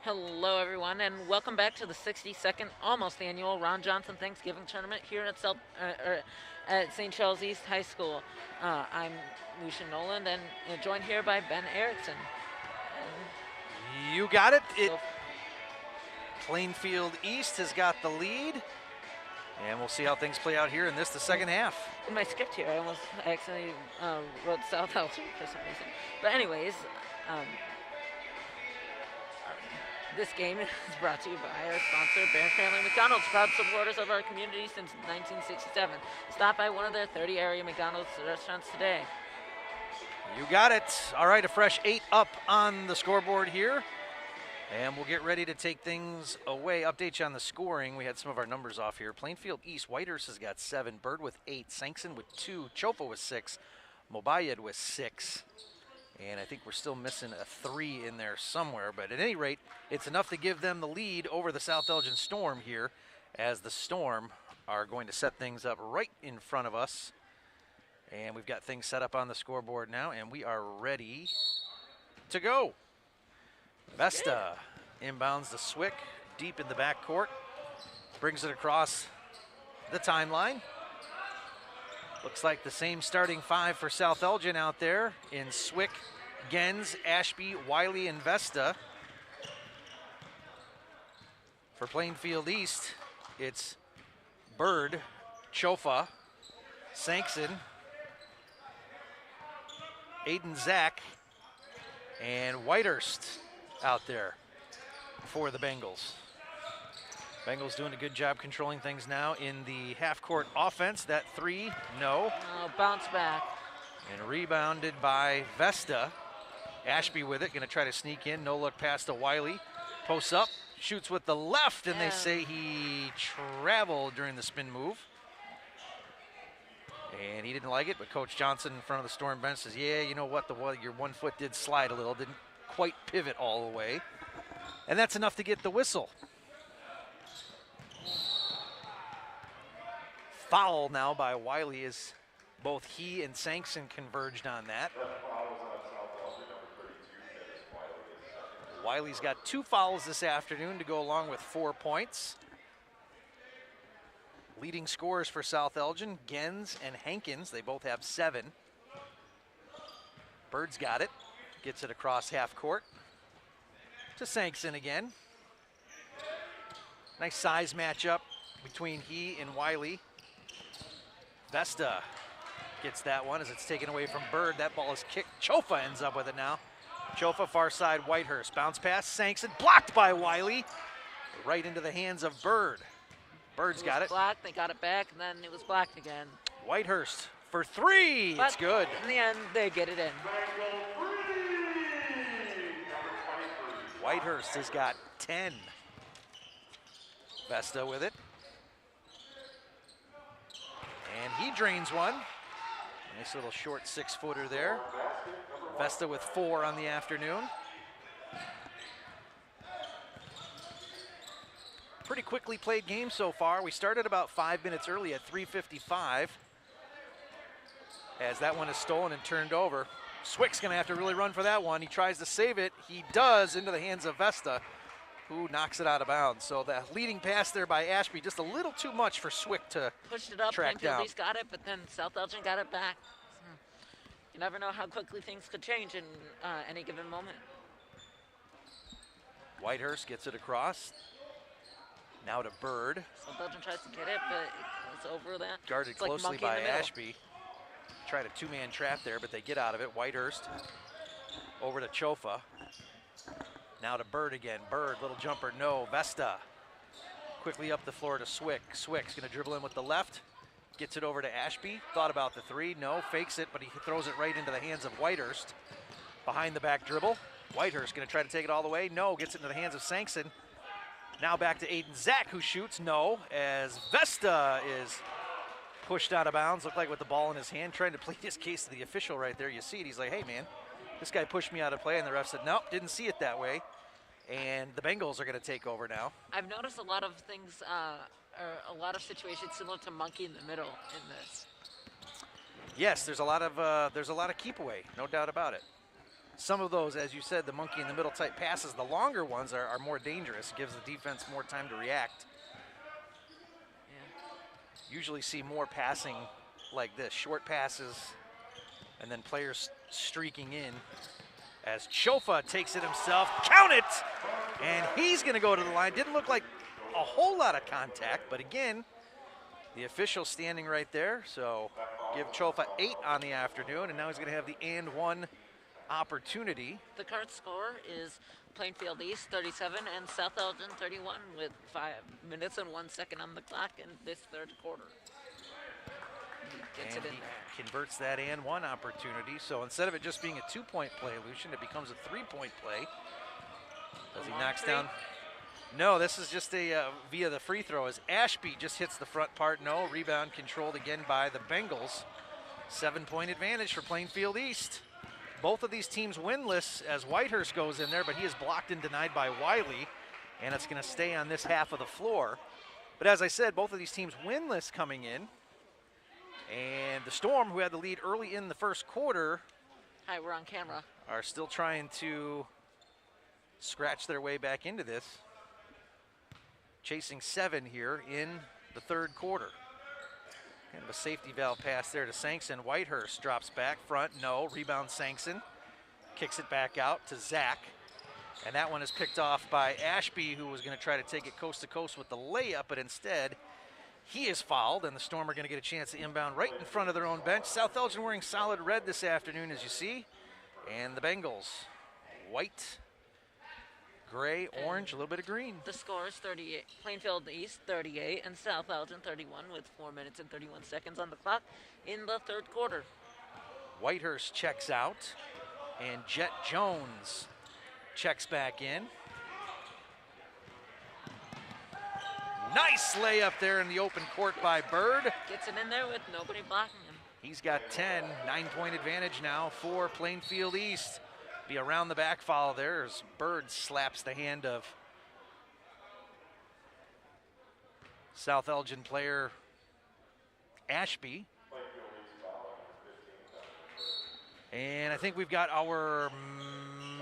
Hello, everyone, and welcome back to the 62nd, almost annual Ron Johnson Thanksgiving Tournament here at St. Charles East High School. I'm Lucian Noland, and joined here by Ben Erickson. You got it. Plainfield East has got the lead, and we'll see how things play out here in the second half. In my script here, I accidentally wrote South Elgin for some reason. But anyways, this game is brought to you by our sponsor, Bear Family McDonald's, proud supporters of our community since 1967. Stop by one of their 30 area McDonald's restaurants today. You got it. All right, a fresh 8 up on the scoreboard here. And we'll get ready to take things away. Update you on the scoring. We had some of our numbers off here. Plainfield East, Whitehurst has got 7, Bird with 8, Sankson with 2, Chopa with 6, Mobayed with 6. And I think we're still missing a 3 in there somewhere. But at any rate, it's enough to give them the lead over the South Elgin Storm here, as the Storm are going to set things up right in front of us. And we've got things set up on the scoreboard now, and we are ready to go. Vesta inbounds the Swick deep in the backcourt, brings it across the timeline. Looks like the same starting 5 for South Elgin out there in Swick, Gens, Ashby, Wiley, and Vesta. For Plainfield East, it's Bird, Chofa, Sankson, Aiden Zach, and Whitehurst out there for the Bengals. Bengals doing a good job controlling things now in the half-court offense. That 3, no. Oh, bounce back. And rebounded by Vesta. Ashby with it, going to try to sneak in. No look pass to Wiley. Posts up, shoots with the left, and they say he traveled during the spin move. And he didn't like it, but Coach Johnson in front of the Storm bench says, yeah, you know what, your 1 foot did slide a little, didn't quite pivot all the way. And that's enough to get the whistle. Foul now by Wiley as both he and Sankson converged on that. Wiley's got 2 fouls this afternoon to go along with 4 points. Leading scorers for South Elgin, Gens and Hankins. They both have 7. Bird's got it. Gets it across half court to Sankson again. Nice size matchup between he and Wiley. Vesta gets that one as it's taken away from Bird. That ball is kicked. Chofa ends up with it now. Chofa far side, Whitehurst. Bounce pass, Sankson, blocked by Wiley. Right into the hands of Bird. Bird's got it. Blocked, they got it back, and then it was blocked again. Whitehurst for 3, but it's good. In the end, they get it in. Whitehurst has got 10. Vesta with it. And he drains one. Nice little short 6-footer there. Vesta with 4 on the afternoon. Pretty quickly played game so far. We started about 5 minutes early at 3:55. As that one is stolen and turned over. Swick's gonna have to really run for that one. He tries to save it. He does, into the hands of Vesta, who knocks it out of bounds. So the leading pass there by Ashby, just a little too much for Swick to pushed it up, track down. Plainfield East got it, but then South Elgin got it back. You never know how quickly things could change in any given moment. Whitehurst gets it across. Now to Bird. South Elgin tries to get it, but it's over that. Guarded closely by Ashby. Tried a 2-man trap there, but they get out of it. Whitehurst over to Chofa. Now to Bird again. Bird, little jumper, no. Vesta quickly up the floor to Swick. Swick's gonna dribble in with the left. Gets it over to Ashby. Thought about the 3, no. Fakes it, but he throws it right into the hands of Whitehurst. Behind the back dribble. Whitehurst gonna try to take it all the way. No, gets it into the hands of Sankson. Now back to Aiden Zach, who shoots, no. As Vesta is pushed out of bounds, looked like with the ball in his hand, trying to plead his case to the official right there. You see it, he's like, hey man, this guy pushed me out of play, and the ref said, nope, didn't see it that way. And the Bengals are gonna take over now. I've noticed a lot of things, or a lot of situations similar to monkey in the middle in this. Yes, there's a lot of keep away, no doubt about it. some of those, as you said, the monkey in the middle type passes, the longer ones are more dangerous, gives the defense more time to react. Yeah. Usually see more passing like this, short passes, and then players streaking in. As Chofa takes it himself, count it! And he's gonna go to the line. Didn't look like a whole lot of contact, but again, the official standing right there, so give Chofa 8 on the afternoon, and now he's gonna have the and 1 opportunity. The current score is Plainfield East 37 and South Elgin 31 with 5 minutes and 1 second on the clock in this third quarter. Gets And it in he there. converts that and 1 opportunity, so instead of it just being a 2-point play, Lucian, it becomes a 3-point play. As he knocks down. No, this is just a via the free throw as Ashby just hits the front part. No, rebound controlled again by the Bengals. 7-point advantage for Plainfield East. Both of these teams winless as Whitehurst goes in there, but he is blocked and denied by Wiley, and it's going to stay on this half of the floor. But as I said, both of these teams winless coming in. And the Storm, who had the lead early in the first quarter, Hi, we're on camera. are still trying to scratch their way back into this. Chasing 7 here in the third quarter. Kind of a safety valve pass there to Sankson. Whitehurst drops back front, no. Rebound Sankson. Kicks it back out to Zach. And that one is picked off by Ashby, who was going to try to take it coast to coast with the layup, but instead he is fouled, and the Storm are going to get a chance to inbound right in front of their own bench. South Elgin wearing solid red this afternoon, as you see. And the Bengals, white, gray, orange, a little bit of green. The score is 38. Plainfield East 38 and South Elgin 31 with 4 minutes and 31 seconds on the clock in the third quarter. Whitehurst checks out, and Jet Jones checks back in. Nice layup there in the open court by Bird. Gets it in there with nobody blocking him. He's got 10, 9-point advantage now for Plainfield East. Be around the back foul there as Bird slaps the hand of South Elgin player Ashby. And I think we've got our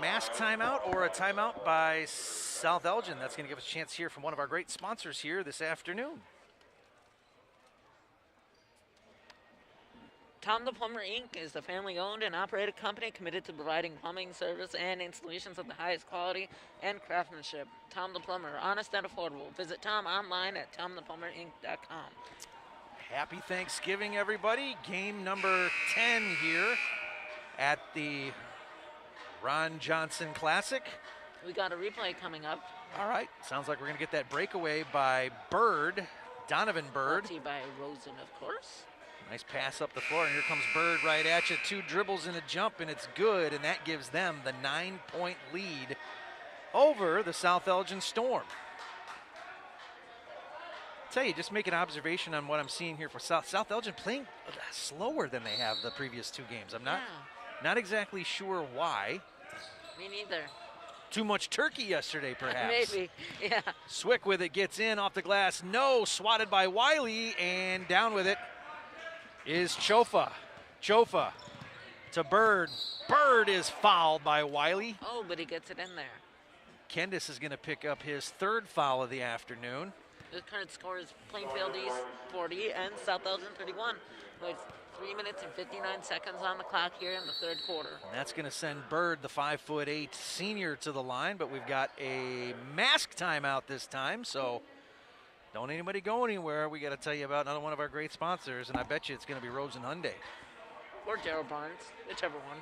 mask timeout or a timeout by South Elgin. That's going to give us a chance here from one of our great sponsors here this afternoon. Tom the Plumber Inc. is a family-owned and operated company committed to providing plumbing service and installations of the highest quality and craftsmanship. Tom the Plumber, honest and affordable. Visit Tom online at tomtheplumberinc.com. Happy Thanksgiving, everybody. Game number 10 here at the Ron Johnson Classic. We got a replay coming up. All right, sounds like we're going to get that breakaway by Bird, Donovan Bird. Brought to you by Rosen, of course. Nice pass up the floor, and here comes Bird right at you. 2 dribbles and a jump, and it's good, and that gives them the 9-point lead over the South Elgin Storm. Tell you, just make an observation on what I'm seeing here for South Elgin playing slower than they have the previous 2 games. I'm not exactly sure why. Me neither. Too much turkey yesterday, perhaps. Maybe, yeah. Swick with it, gets in off the glass. No, swatted by Wiley, and down with it is Chofa. Chofa to Bird. Bird is fouled by Wiley. Oh, but he gets it in there. Kendis is going to pick up his 3rd foul of the afternoon. The current score is Plainfield East 40 and South Elgin 31 with 3 minutes and 59 seconds on the clock here in the third quarter. And that's going to send Bird, the 5'8" senior, to the line, but we've got a mask timeout this time, so don't anybody go anywhere. We got to tell you about another one of our great sponsors, and I bet you it's going to be Rosen Hyundai. Or Gerald Barnes, whichever one.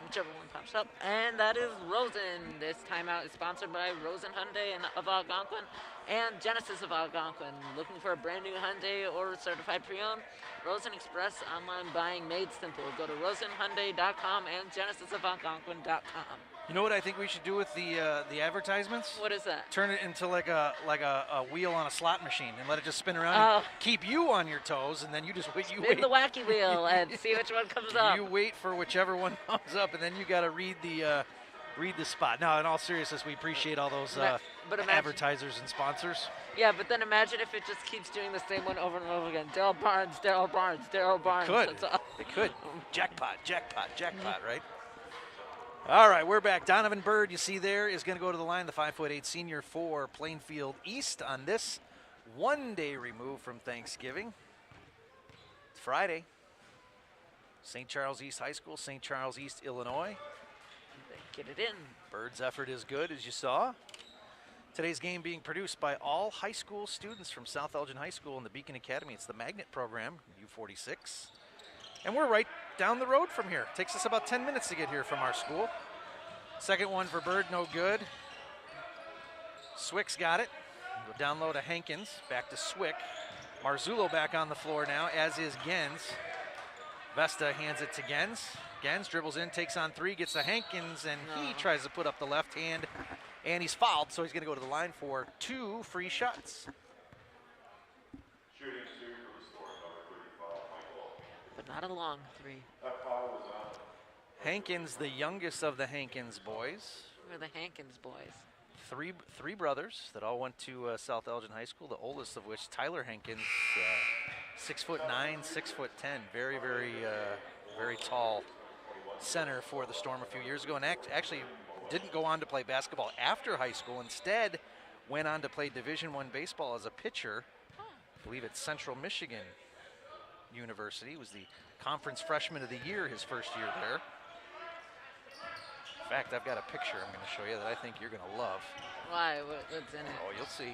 Whichever one pops up. And that is Rosen. This timeout is sponsored by Rosen Hyundai of Algonquin and Genesis of Algonquin. Looking for a brand new Hyundai or certified pre-owned? Rosen Express online buying made simple. Go to rosenhyundai.com and genesisofalgonquin.com. You know what I think we should do with the advertisements? What is that? Turn it into like a wheel on a slot machine and let it just spin around and keep you on your toes, and then you just wait. Spin the wacky wheel and see which one comes up. You wait for whichever one comes up, and then you got to read the read the spot. Now, in all seriousness, we appreciate all those but imagine, advertisers and sponsors. Yeah, but then imagine if it just keeps doing the same one over and over again. Daryl Barnes, Daryl Barnes, Daryl Barnes. It could. Jackpot, jackpot, jackpot, right? All right, we're back. Donovan Bird, you see there, is going to go to the line, the 5'8" senior for Plainfield East on this one-day remove from Thanksgiving. It's Friday. St. Charles East High School, St. Charles East, Illinois. Get it in. Bird's effort is good, as you saw. Today's game being produced by all high school students from South Elgin High School and the Beacon Academy. It's the Magnet program, U46. And we're right down the road from here. Takes us about 10 minutes to get here from our school. Second one for Bird, no good. Swick's got it. Go down low to Hankins, back to Swick. Marzullo back on the floor now, as is Gens. Vesta hands it to Gens. Gens dribbles in, takes on three, gets to Hankins, and he tries to put up the left hand, and he's fouled, so he's going to go to the line for 2 free shots. Shooting 2 for the Storm, number 35, Michael. But not a long 3. That foul was on. Hankins, the youngest of the Hankins boys. We're the Hankins boys. Three brothers that all went to South Elgin High School, the oldest of which, Tyler Hankins, 6'9", 6'10", very, very, very tall center for the Storm a few years ago, and actually didn't go on to play basketball after high school. Instead, went on to play Division I baseball as a pitcher. I believe at Central Michigan University. Was the Conference Freshman of the Year his first year there. In fact, I've got a picture I'm going to show you that I think you're going to love. Why? What's in it? Oh, you'll see.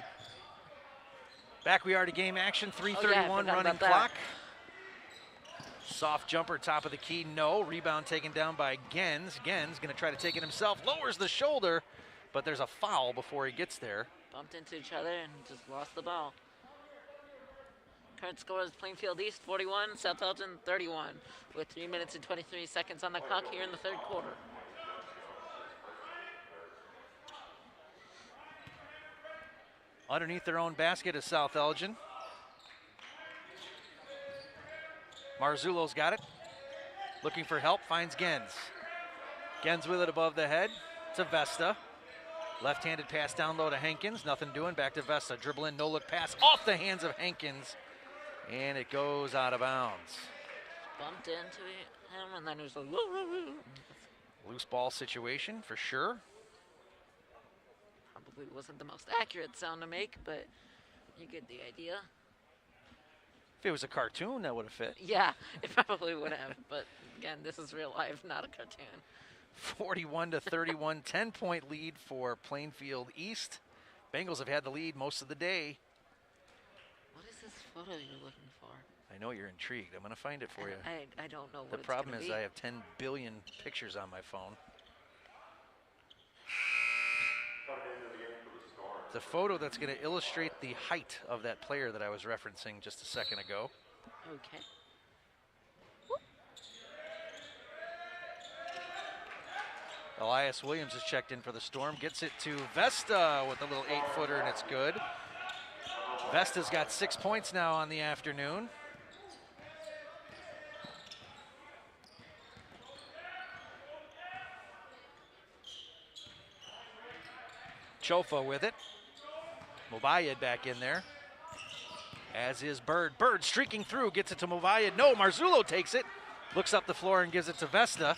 Back we are to game action. 3:31 running about clock. Soft jumper, top of the key, no. Rebound taken down by Gens. Gens going to try to take it himself. Lowers the shoulder, but there's a foul before he gets there. Bumped into each other and just lost the ball. Current score is Plainfield East 41, South Elgin 31, with 3 minutes and 23 seconds on the clock here in the third quarter. Underneath their own basket is South Elgin. Marzullo's got it. Looking for help, finds Gens. Gens with it above the head to Vesta. Left-handed pass down low to Hankins. Nothing doing, back to Vesta. Dribble in, no-look pass off the hands of Hankins. And it goes out of bounds. Bumped into him and then it was like, woo, woo, woo. Loose ball situation for sure. Probably wasn't the most accurate sound to make, but you get the idea. If it was a cartoon, that would have fit. Yeah, it probably would have, but again, this is real life, not a cartoon. 41-31, 10-point lead for Plainfield East. Bengals have had the lead most of the day. What is this photo you're looking for? I know you're intrigued. I'm going to find it for you. I don't know what The it's problem gonna is be. I have 10 billion pictures on my phone. The photo that's going to illustrate the height of that player that I was referencing just a second ago. Okay. Elias Williams has checked in for the Storm. Gets it to Vesta with a little 8-footer, and it's good. Vesta's got 6 points now on the afternoon. Chofa with it. Mobayed back in there, as is Bird. Bird streaking through, gets it to Mobayed. No, Marzullo takes it. Looks up the floor and gives it to Vesta.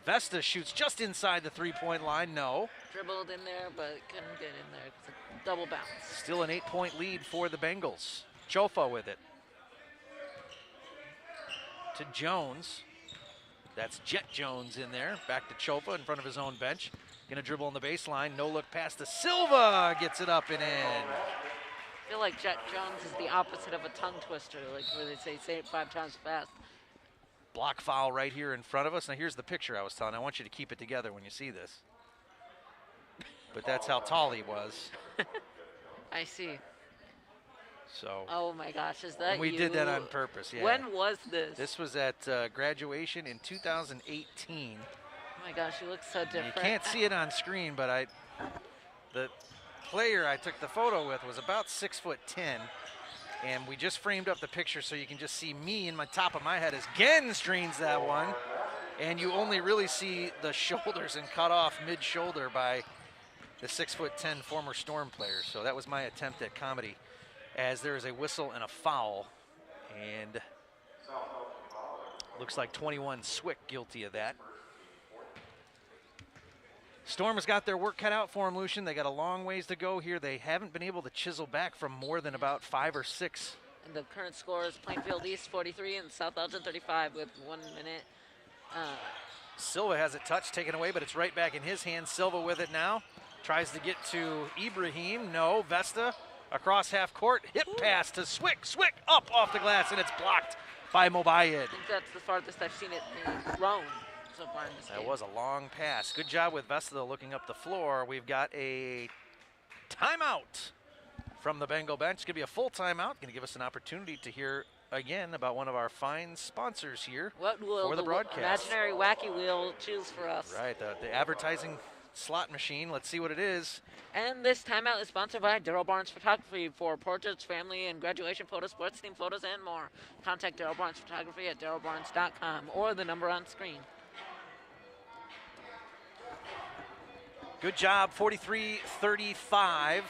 Vesta shoots just inside the three-point line, no. Dribbled in there, but couldn't get in there. It's a double bounce. Still an 8-point lead for the Bengals. Chofa with it. To Jones. That's Jet Jones in there. Back to Chofa in front of his own bench. Gonna dribble on the baseline. No look pass to Silva. Gets it up and in. I feel like Jet Jones is the opposite of a tongue twister, like where they say it 5 times fast. Block foul right here in front of us. Now here's the picture I was telling. I want you to keep it together when you see this. But that's how tall he was. I see. So. Oh my gosh, is that we you? did that on purpose, yeah. When was this? This was at graduation in 2018. Oh my gosh, you look so different. You can't see it on screen, but the player I took the photo with was about 6'10", and we just framed up the picture so you can just see me in my top of my head as Gens drains that one. And you only really see the shoulders and cut off mid-shoulder by the 6'10" former Storm player. So that was my attempt at comedy, as there is a whistle and a foul. And looks like 21 Swick guilty of that. Storm has got their work cut out for them, Lucian. They got a long ways to go here. They haven't been able to chisel back from more than about 5 or 6. And the current score is Plainfield East 43 and South Elgin 35 with 1 minute. Silva has it touched, taken away, but it's right back in his hands. Silva with it now. Tries to get to Ibrahim. No. Vesta across half court. Hip pass to Swick. Swick up off the glass, and it's blocked by Mobayed. I think that's the farthest I've seen it thrown so far in this game. That was a long pass. Good job with Vesta, though, looking up the floor. We've got a timeout from the Bengal bench. It's going to be a full timeout. Going to give us an opportunity to hear again about one of our fine sponsors here what will for the broadcast. Imaginary wacky wheel choose for us? Right, the advertising slot machine. Let's see what it is. And this timeout is sponsored by Darryl Barnes Photography for portraits, family, and graduation photos, sports team photos, and more. Contact Darryl Barnes Photography at darrylbarnes.com or the number on screen. Good job, 43-35.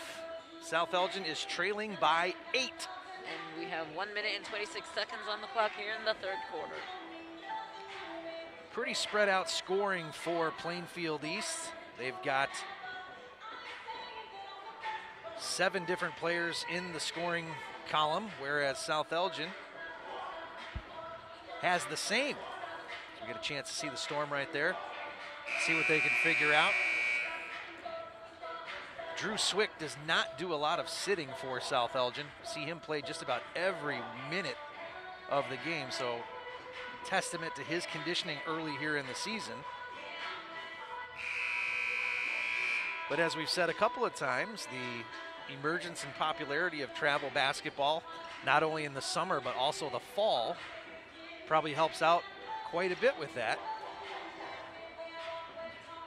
South Elgin is trailing by 8. And we have 1 minute and 26 seconds on the clock here in the third quarter. Pretty spread out scoring for Plainfield East. They've got 7 different players in the scoring column, whereas South Elgin has the same. So we get a chance to see the Storm right there, see what they can figure out. Drew Swick does not do a lot of sitting for South Elgin. See him play just about every minute of the game, so testament to his conditioning early here in the season. But as we've said a couple of times, the emergence and popularity of travel basketball, not only in the summer but also the fall, probably helps out quite a bit with that.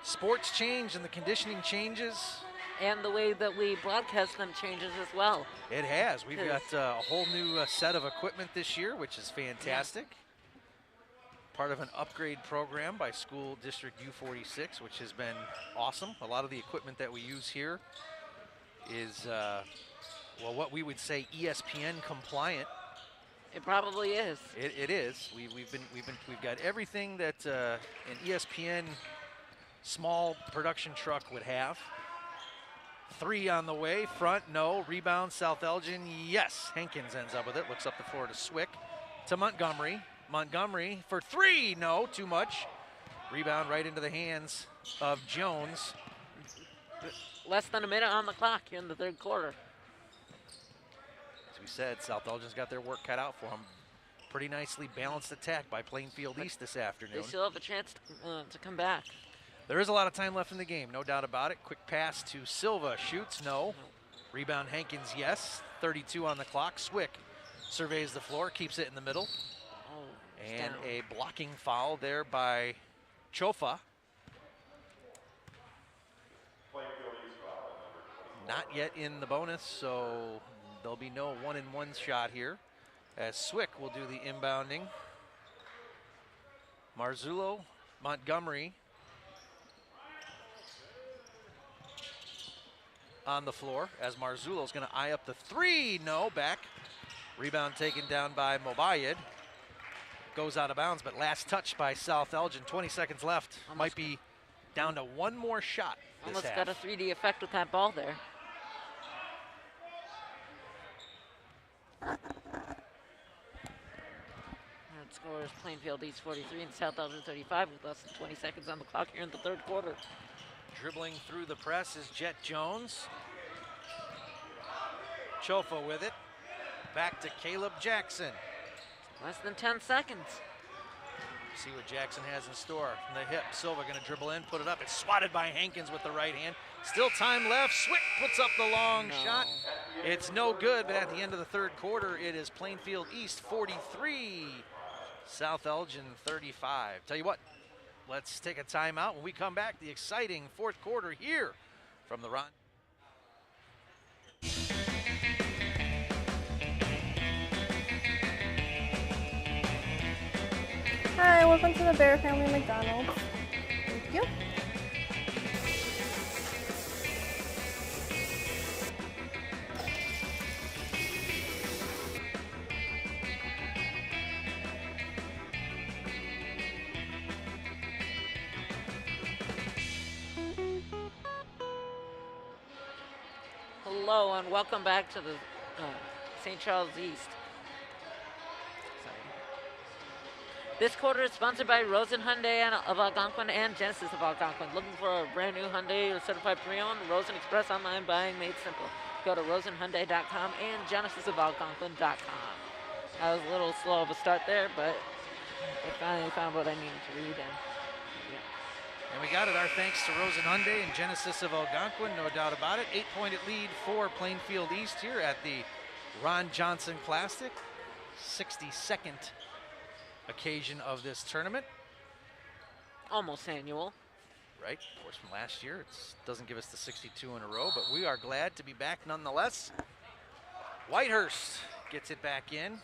Sports change and the conditioning changes. And the way that we broadcast them changes as well. It has. We've got a whole new set of equipment this year, which is fantastic. Yeah. Part of an upgrade program by School District U46, which has been awesome. A lot of the equipment that we use here is, well, what we would say ESPN compliant. It probably is. It is. We've got everything that an ESPN small production truck would have. 3 on the way, front, no, rebound, South Elgin, yes. Hankins ends up with it, looks up the floor to Swick, to Montgomery. Montgomery for 3, no, too much. Rebound right into the hands of Jones. Less than a minute on the clock here in the third quarter. As we said, South Elgin's got their work cut out for them. Pretty nicely balanced attack by Plainfield East this afternoon. They still have a chance to come back. There is a lot of time left in the game, no doubt about it. Quick pass to Silva, shoots, no. Rebound Hankins, yes. 32 on the clock. Swick surveys the floor, keeps it in the middle. And down. A blocking foul there by Chofa. Not yet in the bonus, so there'll be no 1-and-1 shot here, as Swick will do the inbounding. Marzullo, Montgomery on the floor, as Marzullo's going to eye up the 3, no, back. Rebound taken down by Mobayed. Goes out of bounds, but last touch by South Elgin. 20 seconds left. Might be down to 1 more shot this almost half. Got a 3D effect with that ball there. That score is Plainfield East 43 and South Elgin 35 with less than 20 seconds on the clock here in the third quarter. Dribbling through the press is Jet Jones. Chofa with it. Back to Caleb Jackson. Less than 10 seconds. See what Jackson has in store. From the hip, Silva going to dribble in, put it up. It's swatted by Hankins with the right hand. Still time left. Swick puts up the long shot. It's no good, but at the end of the third quarter, it is Plainfield East 43, South Elgin 35. Tell you what, let's take a timeout. When we come back, the exciting fourth quarter here from the Ron. Hi, welcome to the Bear Family McDonald's. Thank you. Hello and welcome back to the St. Charles East. Sorry. This quarter is sponsored by Rosen Hyundai of Algonquin and Genesis of Algonquin. Looking for a brand new Hyundai or certified pre-owned? Rosen Express online buying made simple. Go to rosenhyundai.com and genesisofalgonquin.com. I was a little slow of a start there, but I finally found what I needed to read. And we got it, our thanks to Rosen Hyundai and Genesis of Algonquin, no doubt about it. 8-point lead for Plainfield East here at the Ron Johnson Classic. 62nd occasion of this tournament. Almost annual. Right, of course, from last year. It doesn't give us the 62 in a row, but we are glad to be back nonetheless. Whitehurst gets it back in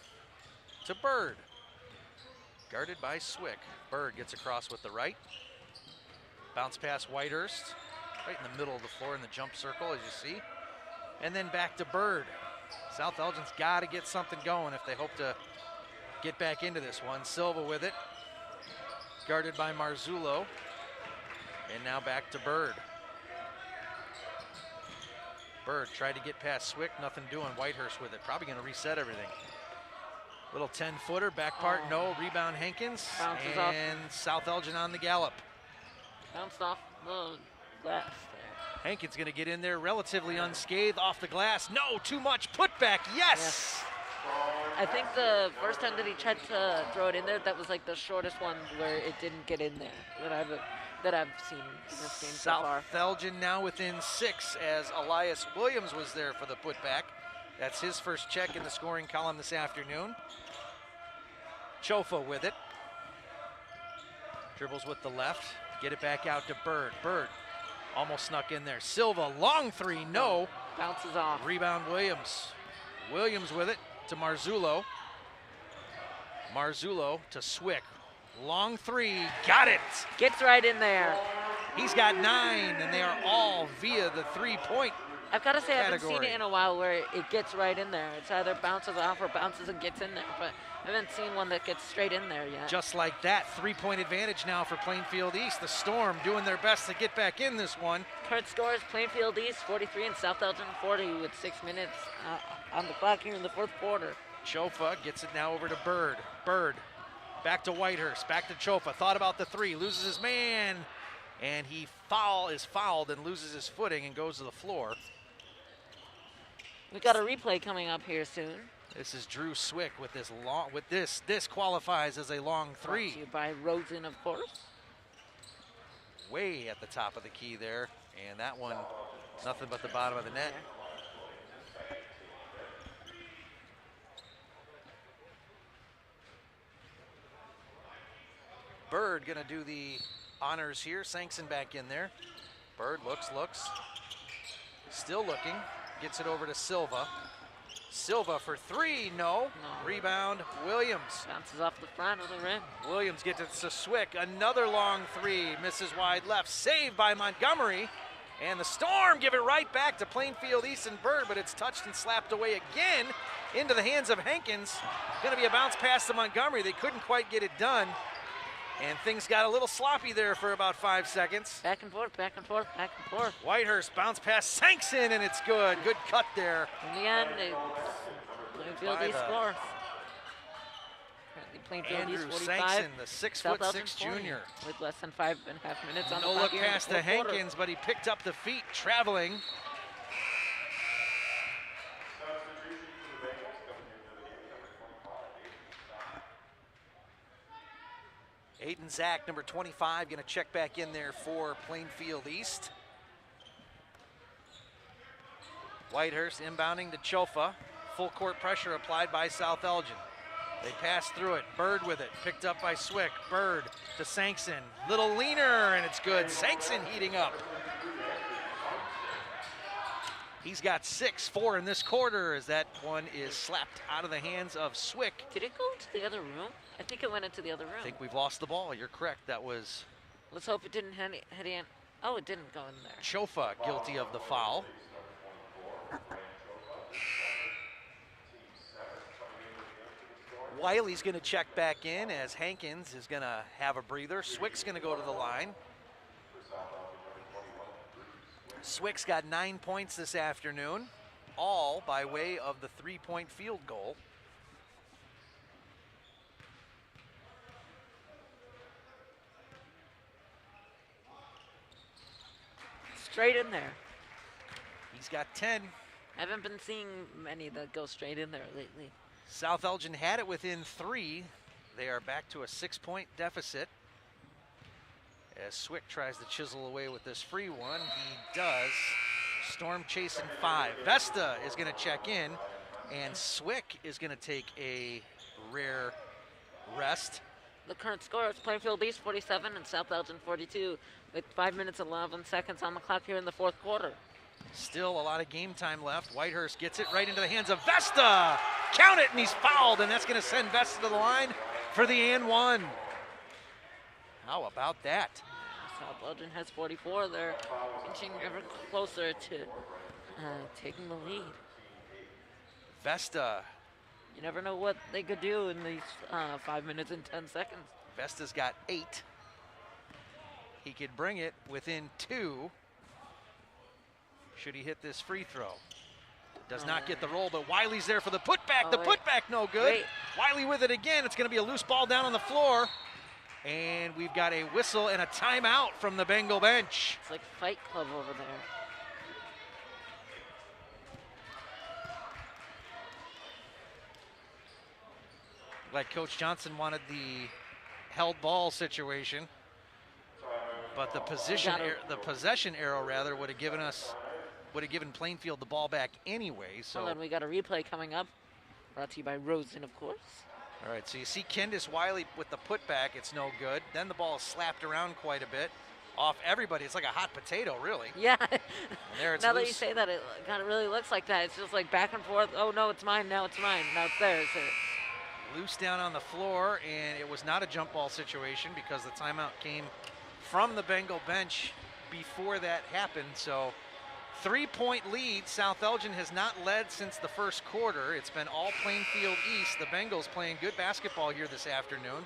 to Bird. Guarded by Swick. Bird gets across with the right. Bounce pass Whitehurst, right in the middle of the floor in the jump circle, as you see. And then back to Bird. South Elgin's got to get something going if they hope to get back into this one. Silva with it, guarded by Marzullo. And now back to Bird. Bird tried to get past Swick, nothing doing. Whitehurst with it, probably going to reset everything. Little 10-footer, back part, no. Rebound Hankins, Bounces and off. South Elgin on the gallop. Bounced off the glass there. Hankins going to get in there relatively unscathed off the glass. No, too much. Putback, yes! I think the first time that he tried to throw it in there, that was like the shortest one where it didn't get in there that I've seen in this game so far. South Elgin now within 6 as Elias Williams was there for the putback. That's his first check in the scoring column this afternoon. Chofa with it. Dribbles with the left. Get it back out to Bird. Bird almost snuck in there. Silva, long three, no. Bounces off. Rebound Williams. Williams with it to Marzullo. Marzullo to Swick. Long three, got it. Gets right in there. He's got 9, and they are all via the three-point I've got to say, I haven't seen category. it in a while where it gets right in there. It's either bounces off or bounces and gets in there, but I haven't seen one that gets straight in there yet. Just like that, 3-point advantage now for Plainfield East. The Storm doing their best to get back in this one. Current scores, Plainfield East 43 and South Elgin 40 with 6 minutes on the clock here in the fourth quarter. Chofa gets it now over to Bird. Bird back to Whitehurst, back to Chofa. Thought about the three, loses his man, and he is fouled and loses his footing and goes to the floor. We got a replay coming up here soon. This is Drew Swick with this long. This qualifies as a long three. Brought to you by Rosen, of course. Way at the top of the key there, and that one, nothing but the bottom of the net. Bird gonna do the honors here. Sankson back in there. Bird looks, still looking. Gets it over to Silva. Silva for three, no. Rebound, Williams. Bounces off the front of the rim. Williams gets it to Swick. Another long three, misses wide left. Saved by Montgomery. And the Storm give it right back to Plainfield East and Bird, but it's touched and slapped away again into the hands of Hankins. Gonna be a bounce pass to Montgomery. They couldn't quite get it done. And things got a little sloppy there for about 5 seconds. Back and forth, back and forth, back and forth. Whitehurst bounce pass, Sankson, and it's good. Good cut there. In the end, Plainfield East scores. Plainfield Andrew East 45. Sankson, the 6'6" junior. With less than 5.5 minutes on the No clock look here in the past to fourth quarter. Hankins, but he picked up the feet traveling. Aiden Zach, number 25, going to check back in there for Plainfield East. Whitehurst inbounding to Chofa. Full court pressure applied by South Elgin. They pass through it. Bird with it. Picked up by Swick. Bird to Sankson. Little leaner, and it's good. Sankson heating up. He's got 6, 4 in this quarter as that one is slapped out of the hands of Swick. Did it go into the other room? I think it went into the other room. I think we've lost the ball. You're correct. That was Let's hope it didn't head in. Oh, it didn't go in there. Chofa guilty of the foul. Wiley's going to check back in as Hankins is going to have a breather. Swick's going to go to the line. Swick's got 9 points this afternoon, all by way of the 3-point field goal. Straight in there. He's got 10. I haven't been seeing many that go straight in there lately. South Elgin had it within 3. They are back to a 6-point deficit. As Swick tries to chisel away with this free one, he does. Storm chasing 5. Vesta is going to check in, and Swick is going to take a rare rest. The current score is Plainfield East 47 and South Elgin 42, with 5 minutes and 11 seconds on the clock here in the fourth quarter. Still a lot of game time left. Whitehurst gets it right into the hands of Vesta. Count it, and he's fouled, and that's going to send Vesta to the line for the and one. How about that? South Elgin has 44. They're inching ever closer to taking the lead. Vesta. You never know what they could do in these 5 minutes and 10 seconds. Vesta's got 8. He could bring it within 2. Should he hit this free throw? Does not get the roll, but Wiley's there for the putback. The putback no good. Wait. Wiley with it again. It's going to be a loose ball down on the floor. And we've got a whistle and a timeout from the Bengal bench. It's like Fight Club over there. Like Coach Johnson wanted the held ball situation, but the possession arrow rather would have given Plainfield the ball back anyway. So Well, then we got a replay coming up, brought to you by Rosen, of course. all right, so you see Kendis Wiley with the putback. It's no good. Then the ball is slapped around quite a bit off everybody. It's like a hot potato, really. Yeah. And there it's now loose. that you say that, it kind of really looks like that. It's just like back and forth. Oh, no, it's mine. Now it's mine. Now it's theirs. Loose down on the floor, and it was not a jump ball situation because the timeout came from the Bengal bench before that happened. So 3-point lead. South Elgin has not led since the first quarter. It's been all Plainfield East. The Bengals playing good basketball here this afternoon.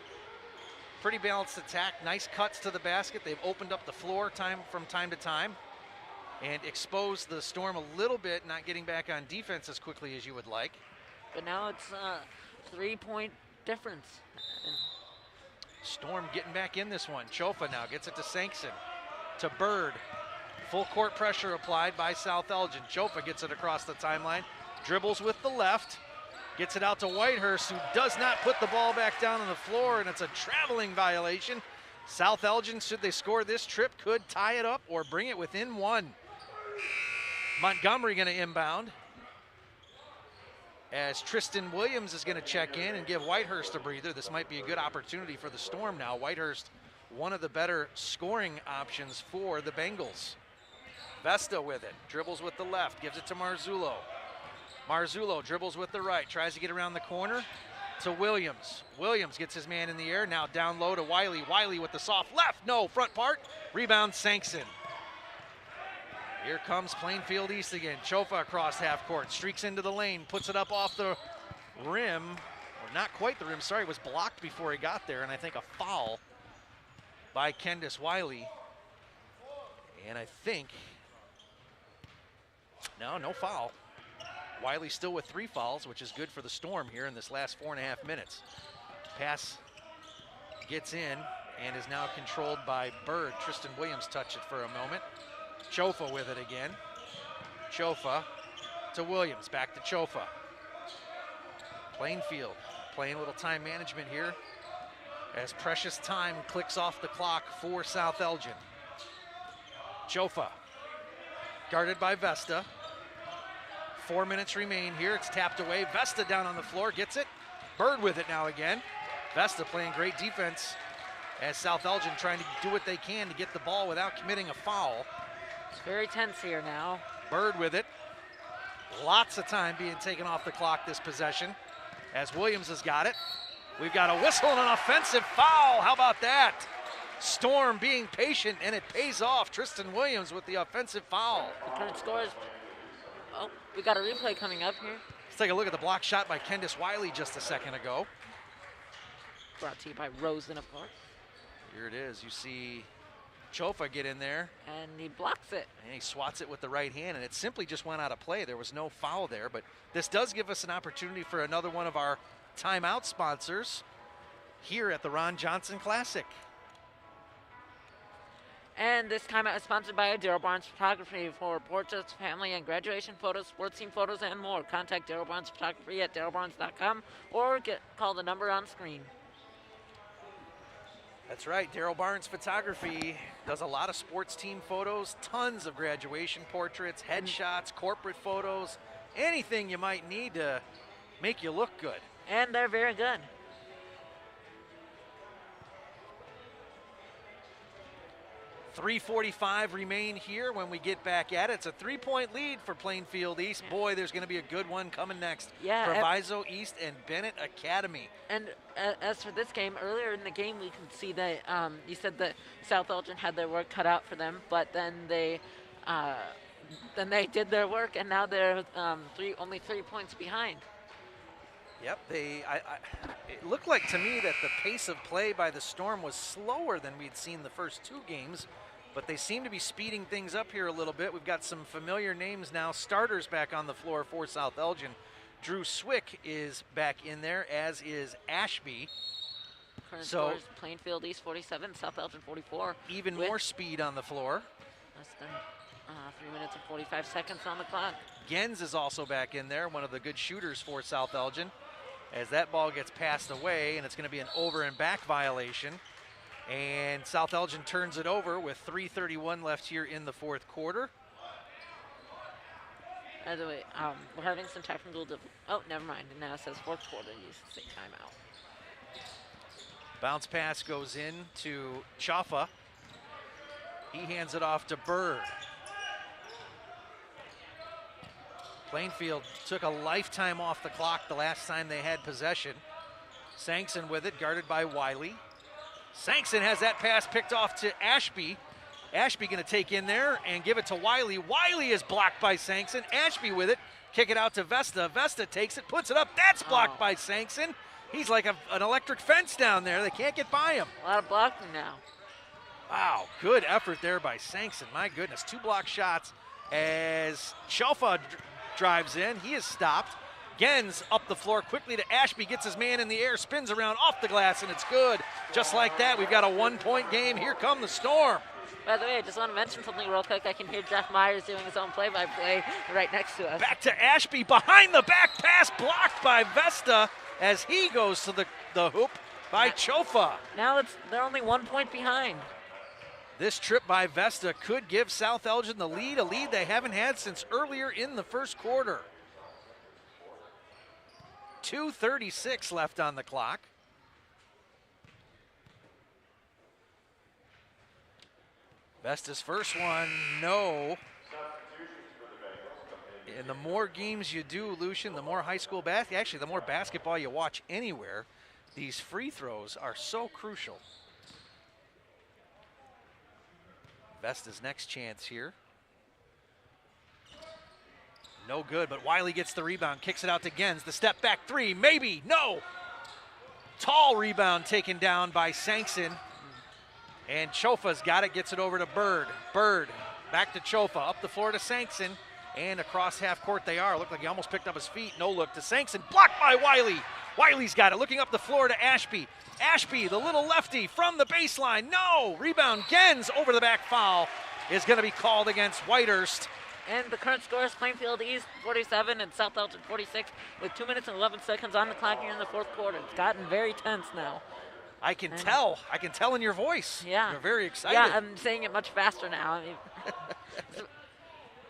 Pretty balanced attack, nice cuts to the basket. They've opened up the floor from time to time and exposed the Storm a little bit, not getting back on defense as quickly as you would like. But now it's 3-point difference. Storm getting back in this one. Chofa now gets it to Sankson, to Bird. Full court pressure applied by South Elgin. Chofa gets it across the timeline, dribbles with the left, gets it out to Whitehurst, who does not put the ball back down on the floor, and it's a traveling violation. South Elgin, should they score this trip, could tie it up or bring it within 1. Montgomery going to inbound, as Tristan Williams is going to check in and give Whitehurst a breather. This might be a good opportunity for the Storm now. Whitehurst, one of the better scoring options for the Bengals. Vesta with it, dribbles with the left, gives it to Marzullo. Marzullo dribbles with the right, tries to get around the corner to Williams. Williams gets his man in the air, now down low to Wiley. Wiley with the soft left, no, front part, rebound Sankson. Here comes Plainfield East again. Chofa across half court, streaks into the lane, puts it up off the rim, or not quite the rim, sorry, it was blocked before he got there, and I think a foul by Kendis Wiley. And I think, no foul. Wiley still with 3 fouls, which is good for the Storm here in this last 4.5 minutes. Pass gets in and is now controlled by Bird. Tristan Williams touched it for a moment. Chofa with it again. Chofa to Williams, back to Chofa. Plainfield playing a little time management here as precious time clicks off the clock for South Elgin. Chofa, guarded by Vesta. 4 minutes remain here, it's tapped away. Vesta down on the floor, gets it. Bird with it now again. Vesta playing great defense as South Elgin trying to do what they can to get the ball without committing a foul. It's very tense here now. Bird with it. Lots of time being taken off the clock this possession as Williams has got it. We've got a whistle and an offensive foul. How about that? Storm being patient, and it pays off. Tristan Williams with the offensive foul. The current score is, oh, we got a replay coming up here. Let's take a look at the block shot by Kendis Wiley just a second ago. Brought to you by Rosen, of course. Here it is. You see Chofa get in there. And he blocks it. And he swats it with the right hand, and it simply just went out of play. There was no foul there, but this does give us an opportunity for another one of our timeout sponsors here at the Ron Johnson Classic. And this timeout is sponsored by Daryl Barnes Photography for portraits, family and graduation photos, sports team photos, and more. Contact Daryl Barnes Photography at darylbarnes.com or call the number on screen. That's right, Daryl Barnes Photography does a lot of sports team photos, tons of graduation portraits, headshots, corporate photos, anything you might need to make you look good. And they're very good. 3:45 remain here when we get back at it. It's a 3-point lead for Plainfield East. Boy, there's going to be a good one coming next. Yeah, Proviso East and Bennett Academy. And as for this game, earlier in the game, we can see that you said that South Elgin had their work cut out for them, but then they did their work, and now they're only 3 points behind. Yep, it looked like to me that the pace of play by the Storm was slower than we'd seen the first two games, but they seem to be speeding things up here a little bit. We've got some familiar names now, starters back on the floor for South Elgin. Drew Swick is back in there, as is Ashby. Current score is Plainfield East 47, South Elgin 44. Even more speed on the floor. Less than 3 minutes and 45 seconds on the clock. Gens is also back in there, one of the good shooters for South Elgin, as that ball gets passed away, and it's going to be an over and back violation. And South Elgin turns it over with 3:31 left here in the fourth quarter. By the way, we're having some technical oh, never mind. It now says fourth quarter. You used to say timeout. Bounce pass goes in to Chaffa. He hands it off to Bird. Plainfield took a lifetime off the clock the last time they had possession. Sankson with it, guarded by Wiley. Sankson has that pass picked off to Ashby. Ashby going to take in there and give it to Wiley. Wiley is blocked by Sankson. Ashby with it, kick it out to Vesta. Vesta takes it, puts it up. That's blocked by Sankson. He's like an electric fence down there. They can't get by him. A lot of blocking now. Wow, good effort there by Sankson. My goodness, 2 block shots as Chalfa drives in. He is stopped. Gens up the floor quickly to Ashby, gets his man in the air, spins around off the glass, and it's good. Just like that, we've got a 1-point game. Here come the Storm. By the way, I just want to mention something real quick. I can hear Jeff Myers doing his own play-by-play right next to us. Back to Ashby, behind the back pass, blocked by Vesta as he goes to the hoop by Chofa. Now they're only 1 point behind. This trip by Vesta could give South Elgin the lead, a lead they haven't had since earlier in the first quarter. 2:36 left on the clock. Vesta's first one, no. And the more games you do, Lucian, the more high school basketball, actually the more basketball you watch anywhere, these free throws are so crucial. Vesta's next chance here. No good, but Wiley gets the rebound, kicks it out to Gens. The step back three, maybe, no. Tall rebound taken down by Sankson. And Chofa's got it, gets it over to Bird. Bird back to Chofa, up the floor to Sankson. And across half court they are. Looked like he almost picked up his feet. No look to Sankson, blocked by Wiley. Wiley's got it, looking up the floor to Ashby. Ashby, the little lefty from the baseline. No, rebound, Gens over the back foul is going to be called against Whitehurst. And the current score is Plainfield East 47 and South Elgin 46 with 2 minutes and 11 seconds on the clock here in the fourth quarter. It's gotten very tense now. I can tell in your voice. Yeah. You're very excited. Yeah, I'm saying it much faster now. I mean,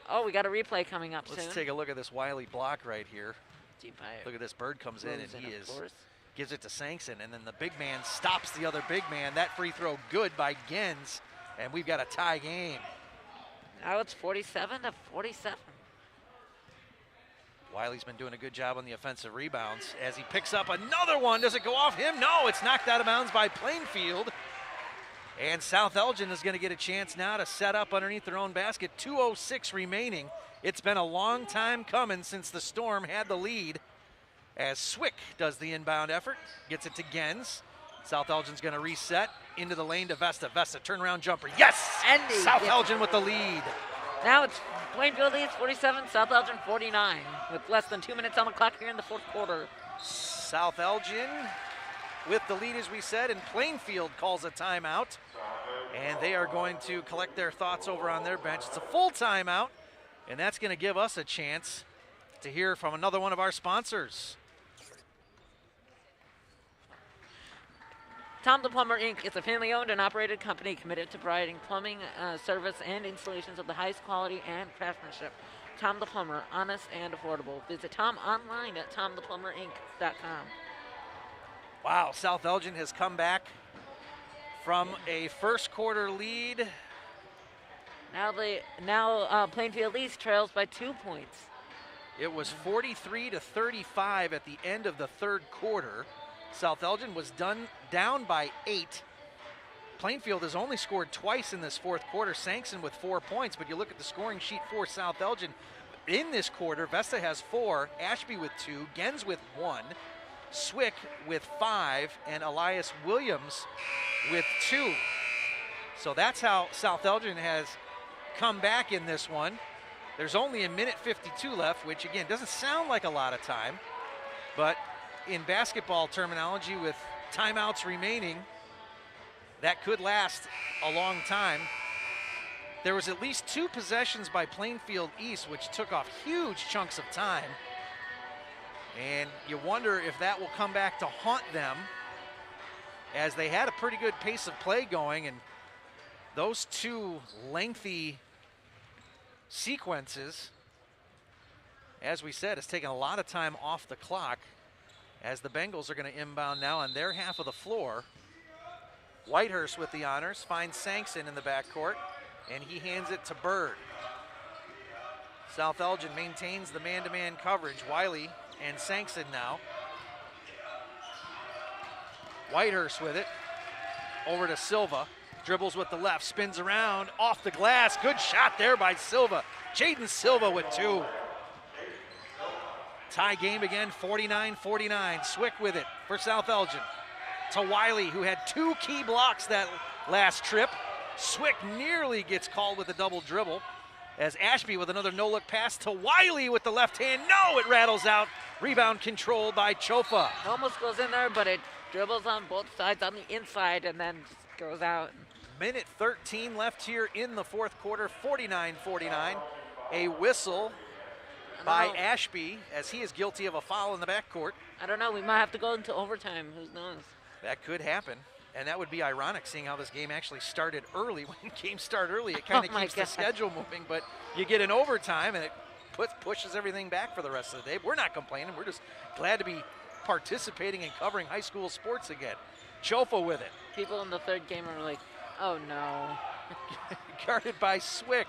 oh, we got a replay coming up soon. Let's take a look at this Wiley block right here. Look at this, Bird comes in and he gives it to Sankson, and then the big man stops the other big man. That free throw good by Gens, and we've got a tie game. Now it's 47 to 47. Wiley's been doing a good job on the offensive rebounds as he picks up another one. Does it go off him? No, it's knocked out of bounds by Plainfield. And South Elgin is going to get a chance now to set up underneath their own basket. 2:06 remaining. It's been a long time coming since the Storm had the lead, as Swick does the inbound effort, gets it to Gens. South Elgin's going to reset into the lane to Vesta. Vesta, turnaround jumper. Yes! Andy, South yes. Elgin with the lead. Now it's Plainfield leads 47, South Elgin 49, with less than 2 minutes on the clock here in the fourth quarter. South Elgin with the lead, as we said, and Plainfield calls a timeout. And they are going to collect their thoughts over on their bench. It's a full timeout, and that's going to give us a chance to hear from another one of our sponsors. Tom the Plumber, Inc. is a family-owned and operated company committed to providing plumbing service and installations of the highest quality and craftsmanship. Tom the Plumber, honest and affordable. Visit Tom online at tomtheplumberinc.com. Wow, South Elgin has come back from a first quarter lead. Now Plainfield East trails by 2 points. It was 43-35 at the end of the third quarter. South Elgin was down by 8. Plainfield has only scored twice in this fourth quarter. Sankson with 4 points, but you look at the scoring sheet for South Elgin. In this quarter, Vesta has 4, Ashby with 2, Gens with 1, Swick with 5, and Elias Williams with 2. So that's how South Elgin has come back in this one. There's only 1:52 left, which again doesn't sound like a lot of time, but in basketball terminology, with timeouts remaining, that could last a long time. There was at least 2 possessions by Plainfield East, which took off huge chunks of time. And you wonder if that will come back to haunt them, as they had a pretty good pace of play going, and those 2 lengthy sequences, as we said, has taken a lot of time off the clock, as the Bengals are going to inbound now on their half of the floor. Whitehurst with the honors, finds Sankson in the backcourt, and he hands it to Bird. South Elgin maintains the man-to-man coverage. Wiley and Sankson now. Whitehurst with it, over to Silva. Dribbles with the left, spins around, off the glass. Good shot there by Silva. Jaden Silva with 2. Tie game again, 49-49. Swick with it for South Elgin. To Wiley, who had 2 key blocks that last trip. Swick nearly gets called with a double dribble, as Ashby with another no-look pass to Wiley with the left hand. No, it rattles out. Rebound controlled by Chofa. Almost goes in there, but it dribbles on both sides on the inside and then just goes out. Minute 13 left here in the fourth quarter, 49-49. A whistle by Ashby, as he is guilty of a foul in the backcourt. I don't know, we might have to go into overtime, who knows? That could happen, and that would be ironic, seeing how this game actually started early. When games start early, it kind of keeps the schedule moving, but you get an overtime, and it pushes everything back for the rest of the day. We're not complaining. We're just glad to be participating and covering high school sports again. Chofa with it. People in the third game are like, oh no. Guarded by Swick.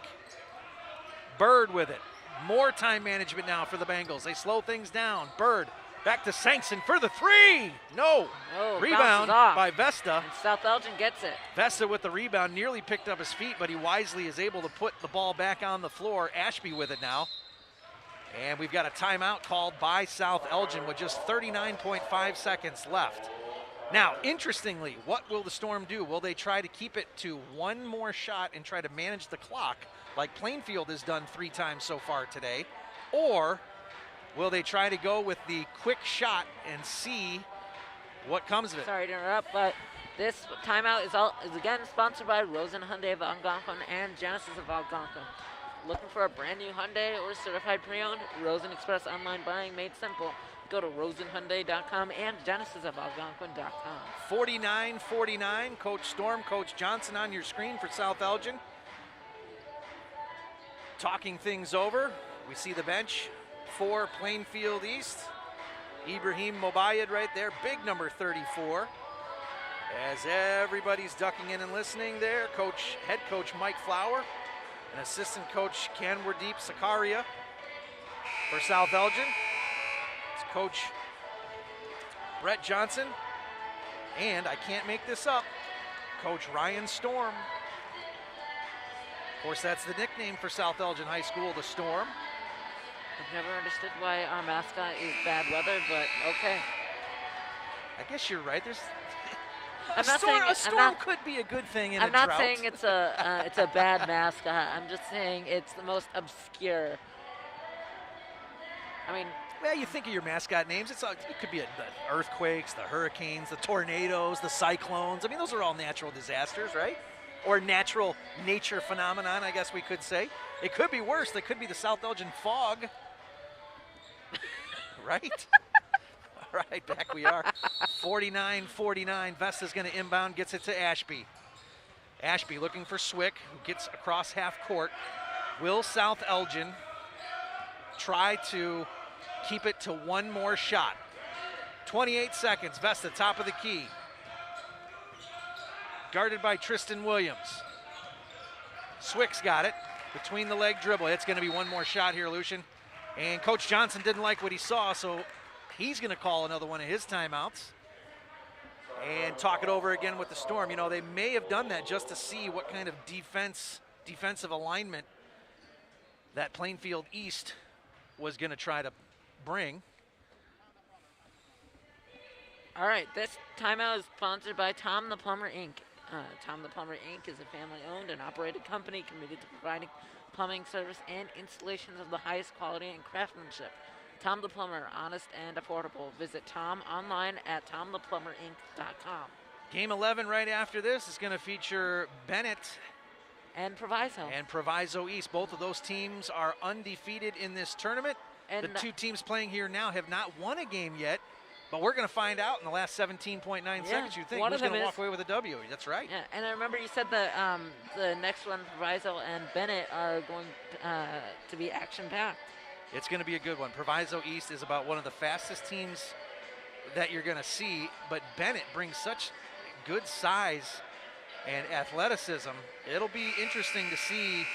Bird with it. More time management now for the Bengals. They slow things down. Bird back to Sankson for the 3. No. Oh, rebound by Vesta. And South Elgin gets it. Vesta with the rebound, nearly picked up his feet, but he wisely is able to put the ball back on the floor. Ashby with it now. And we've got a timeout called by South Elgin with just 39.5 seconds left. Now, interestingly, what will the Storm do? Will they try to keep it to 1 more shot and try to manage the clock like Plainfield has done 3 times so far today? Or will they try to go with the quick shot and see what comes of it? Sorry to interrupt, but this timeout is again sponsored by Rosen Hyundai of Algonquin and Genesis of Algonquin. Looking for a brand new Hyundai or certified pre-owned? Rosen Express online buying made simple. Go to rosenhyundai.com and genesis.algonquin.com. 49-49, Coach Storm, Coach Johnson on your screen for South Elgin. Talking things over, we see the bench for Plainfield East. Ibrahim Mobayed right there, big number 34. As everybody's ducking in and listening there, head coach Mike Flower, and assistant coach Kanwardeep Sakaria. for South Elgin. It's Coach Brett Johnson, and I can't make this up, Coach Ryan Storm. Of course, that's the nickname for South Elgin High School, the Storm. I've never understood why our mascot is bad weather, but okay. I guess you're right. There's I'm not saying a storm could be a good thing in a drought. I'm not saying it's a bad mascot. I'm just saying it's the most obscure. I mean, well, you think of your mascot names. It could be the earthquakes, the hurricanes, the tornadoes, the cyclones. I mean, those are all natural disasters, right? Or natural nature phenomenon, I guess we could say. It could be worse. It could be the South Elgin fog. Right? All right, back we are. 49-49. Vesta's going to inbound, gets it to Ashby. Ashby looking for Swick, who gets across half court. Will South Elgin try to keep it to one more shot? 28 seconds. Vesta, top of the key. Guarded by Tristan Williams. Swick's got it. Between the leg dribble. It's going to be one more shot here, Lucian. And Coach Johnson didn't like what he saw, so he's going to call another one of his timeouts and talk it over again with the Storm. You know, they may have done that just to see what kind of defensive alignment that Plainfield East was going to try to bring. all right, this timeout is sponsored by Tom the Plumber, Inc. Tom the Plumber, Inc. is a family-owned and operated company committed to providing plumbing service and installations of the highest quality and craftsmanship. Tom the Plumber, honest and affordable. Visit Tom online at tomtheplumberinc.com. Game 11 right after this is going to feature Bennett and Proviso. And Proviso East. Both of those teams are undefeated in this tournament. And the two teams playing here now have not won a game yet, but we're going to find out in the last 17.9 seconds. You think who's going to walk away with a W? That's right. Yeah, and I remember you said that the next one, Proviso and Bennett, are going to be action-packed. It's going to be a good one. Proviso East is about one of the fastest teams that you're going to see, but Bennett brings such good size and athleticism. It'll be interesting to see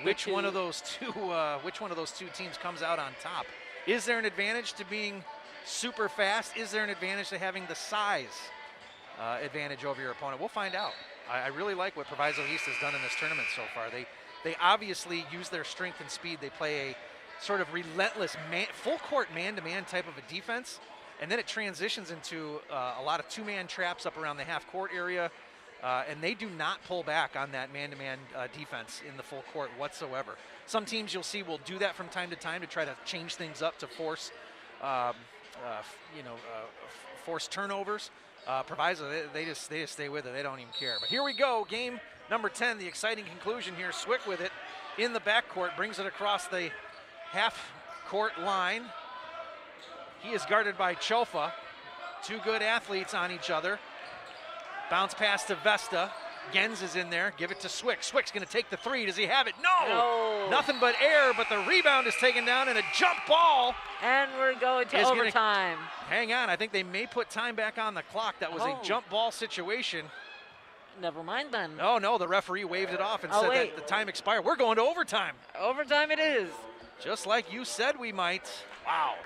which one of those two teams comes out on top. Is there an advantage to being super fast? Is there an advantage to having the size advantage over your opponent? We'll find out. I really like what Proviso East has done in this tournament so far. They obviously use their strength and speed. They play a sort of relentless full-court man-to-man type of a defense, and then it transitions into a lot of two-man traps up around the half-court area, and they do not pull back on that man-to-man defense in the full court whatsoever. Some teams you'll see will do that from time to time to try to change things up to force force turnovers. Proviso, they just stay with it. They don't even care. But here we go, game number 10, the exciting conclusion here. Swick with it in the backcourt, brings it across the half-court line. He is guarded by Chofa. Two good athletes on each other. Bounce pass to Vesta. Gens is in there. Give it to Swick. Swick's going to take the three. Does he have it? No! Nothing but air, but the rebound is taken down and a jump ball. And we're going to overtime. Hang on. I think they may put time back on the clock. That was a jump ball situation. Never mind then. Oh, no. The referee waved it off and said that the time expired. We're going to overtime. Overtime it is. Just like you said we might. Wow.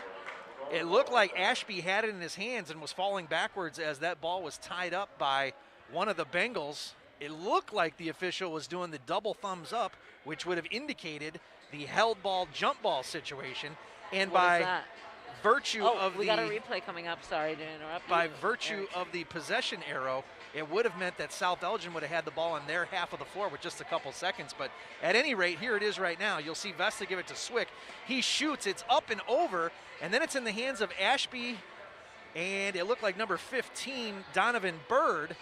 It looked like Ashby had it in his hands and was falling backwards as that ball was tied up by one of the Bengals. It looked like the official was doing the double thumbs up, which would have indicated the held ball, jump ball situation. And by virtue of we got a replay coming up. Sorry to interrupt. By virtue of the possession arrow, it would have meant that South Elgin would have had the ball on their half of the floor with just a couple seconds. But at any rate, here it is right now. You'll see Vesta give it to Swick. He shoots. It's up and over, and then it's in the hands of Ashby, and it looked like number 15, Donovan Bird.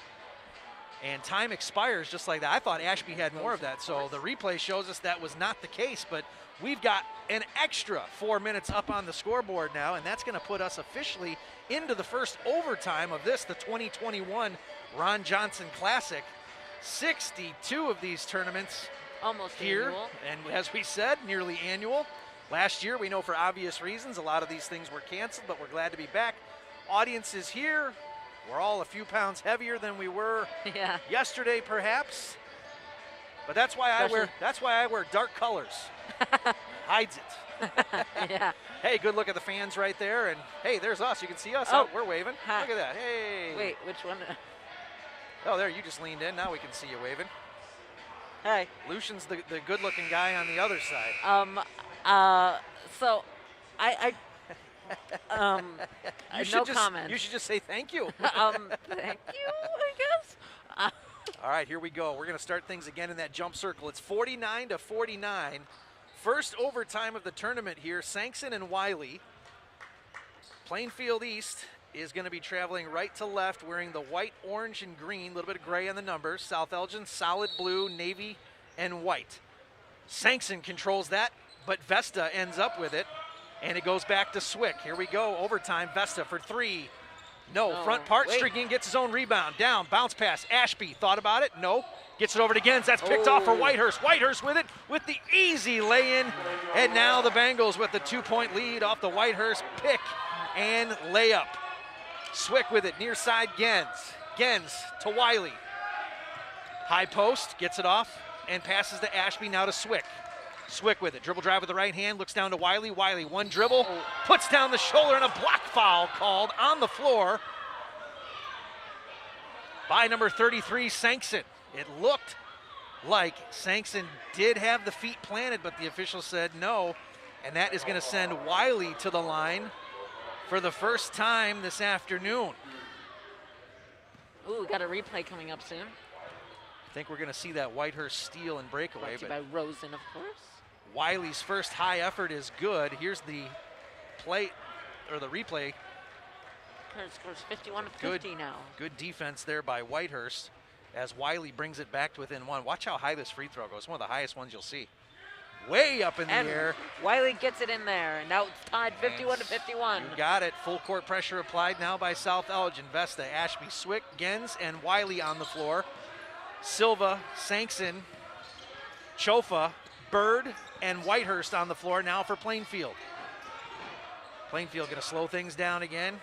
And time expires just like that. I thought Ashby had more of that, so the replay shows us that was not the case, but we've got an extra 4 minutes up on the scoreboard now, and that's going to put us officially into the first overtime of this, the 2021 Ron Johnson Classic. 62 of these tournaments almost here, annual. And as we said, nearly annual. Last year, we know for obvious reasons, a lot of these things were canceled, but we're glad to be back. Audience is here. We're all a few pounds heavier than we were yesterday, perhaps. But that's why I wear dark colors. hides it. Yeah. Hey, good look at the fans right there. And, hey, there's us. You can see us. Oh. We're waving. Hi. Look at that. Hey. Wait, which one? Oh, there, you just leaned in. Now we can see you waving. Hey. Lucian's the good-looking guy on the other side. So, I no just, comment. You should just say thank you. Thank you, I guess. All right, here we go. We're going to start things again in that jump circle. It's 49-49. First overtime of the tournament here. Sankson and Wiley. Plainfield East is going to be traveling right to left, wearing the white, orange, and green, a little bit of gray on the numbers. South Elgin, solid blue, navy, and white. Sankson controls that, but Vesta ends up with it, and it goes back to Swick. Here we go, overtime, Vesta for three. No, front part, Strigan gets his own rebound. Down, bounce pass, Ashby, thought about it, no. Gets it over to Gens, that's picked off for Whitehurst. Whitehurst with it, with the easy lay-in, and now the Bengals with the 2-point lead off the Whitehurst pick and layup. Swick with it, near side Gens. Gens to Wiley. High post, gets it off, and passes to Ashby, now to Swick. Swick with it, dribble drive with the right hand, looks down to Wiley. Wiley, one dribble, puts down the shoulder, and a block foul called on the floor by number 33, Sankson. It looked like Sankson did have the feet planted, but the official said no, and that is going to send Wiley to the line for the first time this afternoon. Ooh, we got a replay coming up soon. I think we're going to see that Whitehurst steal and breakaway. Brought to you by Rosen, of course. Wiley's first high effort is good. Here's the play, or the replay. Current score's 51-50 now. Good defense there by Whitehurst as Wiley brings it back to within one. Watch how high this free throw goes. One of the highest ones you'll see. Way up in the air. Wiley gets it in there, and now it's tied 51-51. You got it. Full court pressure applied now by South Elgin. Vesta, Ashby, Swick, Gens, and Wiley on the floor. Silva, Sankson, Chofa, Bird, and Whitehurst on the floor now for Plainfield. Plainfield going to slow things down again.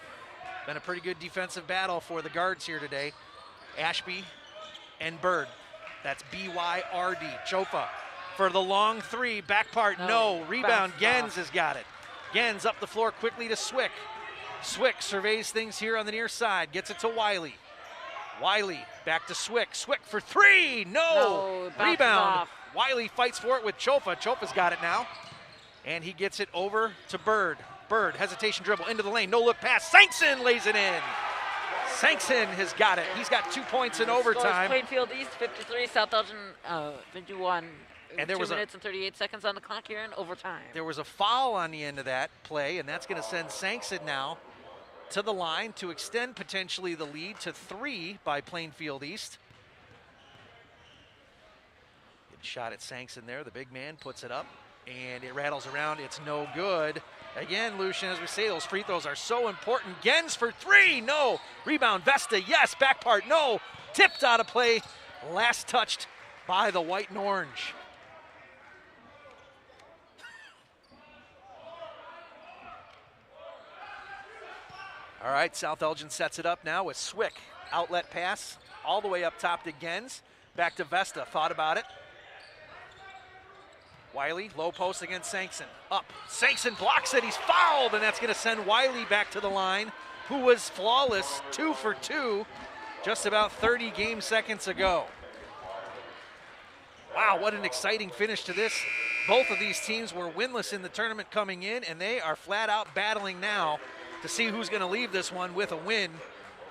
Been a pretty good defensive battle for the guards here today. Ashby and Bird. That's B-Y-R-D. Chofa for the long three. Back part, no. Rebound, Gens has got it. Gens up the floor quickly to Swick. Swick surveys things here on the near side. Gets it to Wiley. Wiley back to Swick. Swick for three. No. Rebound. Off. Wiley fights for it with Chofa. Chofa's got it now. And he gets it over to Bird. Bird, hesitation dribble into the lane. No look pass. Sankson lays it in. Sankson has got it. He's got 2 points in overtime. Plainfield East 53, South Elgin 51. And there 2 was minutes and 38 seconds on the clock here in overtime. There was a foul on the end of that play, and that's going to send Sankson now to the line to extend potentially the lead to 3 by Plainfield East. Good shot at Sankson there. The big man puts it up, and it rattles around. It's no good. Again, Lucian, as we say, those free throws are so important. Gens for 3, no. Rebound, Vesta, yes. Back part, no. Tipped out of play. Last touched by the white and orange. All right, South Elgin sets it up now with Swick. Outlet pass all the way up top to Gens. Back to Vesta, thought about it. Wiley, low post against Sankson. Up, Sankson blocks it, he's fouled, and that's gonna send Wiley back to the line, who was flawless, 2 for 2, just about 30 game seconds ago. Wow, what an exciting finish to this. Both of these teams were winless in the tournament coming in, and they are flat out battling now to see who's going to leave this one with a win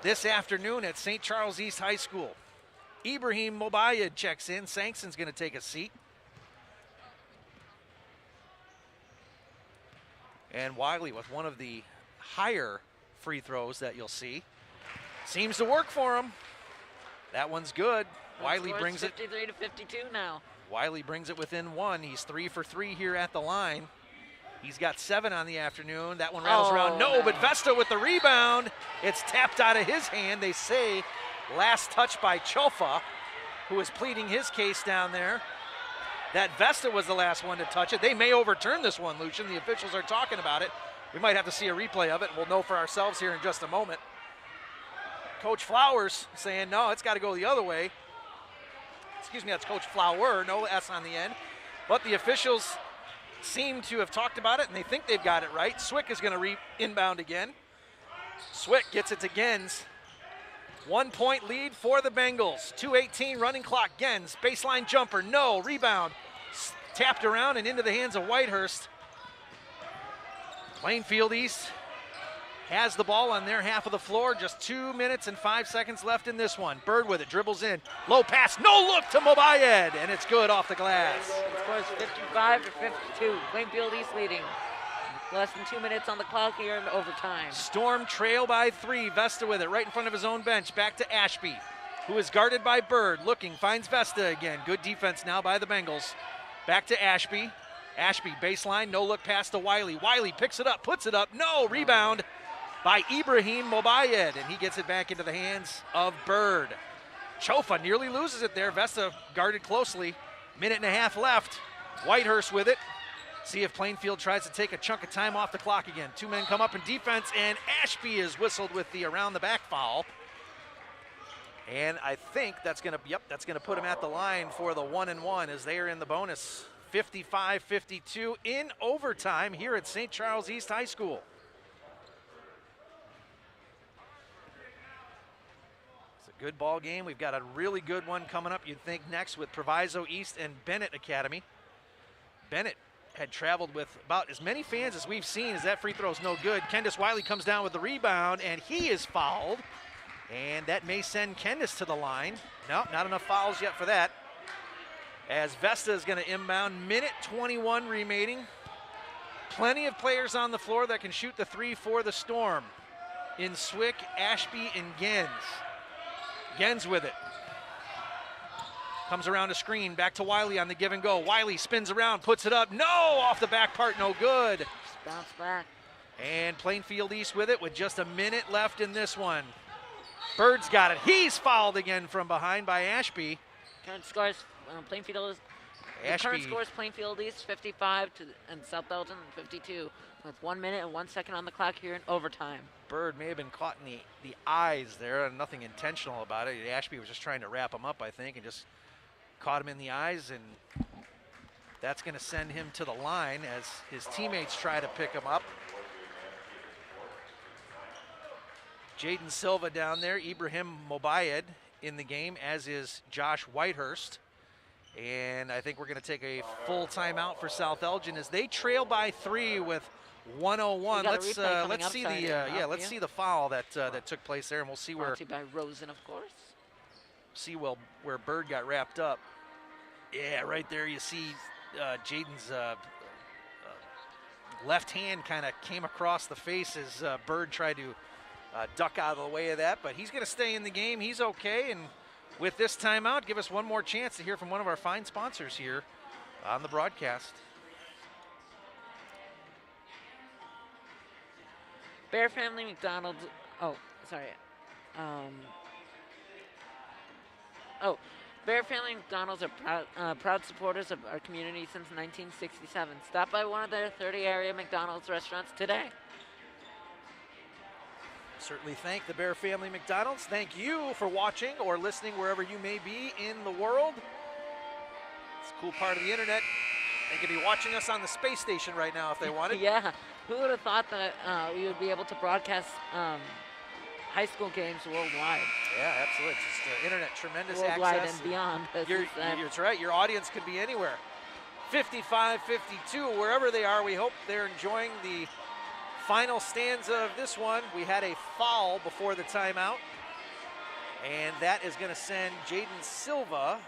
this afternoon at St. Charles East High School. Ibrahim Mobayed checks in. Sankson's going to take a seat. And Wiley with one of the higher free throws that you'll see. Seems to work for him. That one's good. Wiley brings it 53-52 now. Wiley brings it within 1. He's 3 for 3 here at the line. He's got 7 on the afternoon. That one rattles around. No, but Vesta with the rebound. It's tapped out of his hand. They say last touch by Chofa, who is pleading his case down there. That Vesta was the last one to touch it. They may overturn this one, Lucian. The officials are talking about it. We might have to see a replay of it. We'll know for ourselves here in just a moment. Coach Flowers saying, no, it's got to go the other way. Excuse me, that's Coach Flower, no S on the end. But the officials seem to have talked about it, and they think they've got it right. Swick is going to inbound again. Swick gets it to Gens. 1 point lead for the Bengals. 2:18 running clock. Gens, baseline jumper, no. Rebound, tapped around and into the hands of Whitehurst. Plainfield East has the ball on their half of the floor. Just 2 minutes and 5 seconds left in this one. Bird with it, dribbles in. Low pass, no look to Mobayed, and it's good off the glass. The score is 55-52. Plainfield East leading. Less than 2 minutes on the clock here in overtime. Storm trail by 3. Vesta with it right in front of his own bench. Back to Ashby, who is guarded by Bird. Looking, finds Vesta again. Good defense now by the Bengals. Back to Ashby. Ashby, baseline, no look pass to Wiley. Wiley picks it up, puts it up. No, rebound by Ibrahim Mobayed, and he gets it back into the hands of Bird. Chofa nearly loses it there. Vesta guarded closely. Minute and a half left. Whitehurst with it. See if Plainfield tries to take a chunk of time off the clock again. 2 men come up in defense, and Ashby is whistled with the around the back foul. And I think that's gonna put him at the line for the 1-and-1 as they are in the bonus. 55-52 in overtime here at St. Charles East High School. It's a good ball game. We've got a really good one coming up, you'd think, next with Proviso East and Bennett Academy. Bennett had traveled with about as many fans as we've seen as that free throw is no good. Kendis Wiley comes down with the rebound, and he is fouled. And that may send Kendis to the line. No, not enough fouls yet for that. As Vesta is going to inbound, minute 21 remaining. Plenty of players on the floor that can shoot the three for the Storm. In Swick, Ashby, and Gens. Gens with it. Comes around a screen, back to Wiley on the give and go. Wiley spins around, puts it up. No, off the back part, no good. Just bounce back. And Plainfield East with it with just a minute left in this one. Bird's got it. He's fouled again from behind by Ashby. Current scores, Plainfield is. The current score is Plainfield East 55 and South Elgin 52. With 1 minute and 1 second on the clock here in overtime. Bird may have been caught in the eyes there, and nothing intentional about it. Ashby was just trying to wrap him up, I think, and just caught him in the eyes, and that's going to send him to the line as his teammates try to pick him up. Jaden Silva down there, Ibrahim Mobayed in the game, as is Josh Whitehurst. And I think we're going to take a full timeout for South Elgin as they trail by 3 with 1:01. Let's see the foul that took place there, and we'll see where. Brought to you by Rosen, of course. See where Bird got wrapped up. Yeah, right there you see Jaden's left hand kind of came across the face as Bird tried to duck out of the way of that, but he's going to stay in the game. He's okay, and with this timeout, give us one more chance to hear from one of our fine sponsors here on the broadcast. Bear Family McDonald's. Oh, sorry. Bear Family McDonald's are proud supporters of our community since 1967. Stop by one of their 30 area McDonald's restaurants today. Certainly thank the Bear Family McDonald's. Thank you for watching or listening wherever you may be in the world. It's a cool part of the internet. They could be watching us on the space station right now if they wanted. Yeah, who would have thought that we would be able to broadcast high school games worldwide? Yeah, absolutely. Just internet, tremendous worldwide access. And beyond. That's right. Your audience could be anywhere. 55-52, wherever they are. We hope they're enjoying the final stanza of this one. We had a foul before the timeout, and that is going to send Jaden Silva,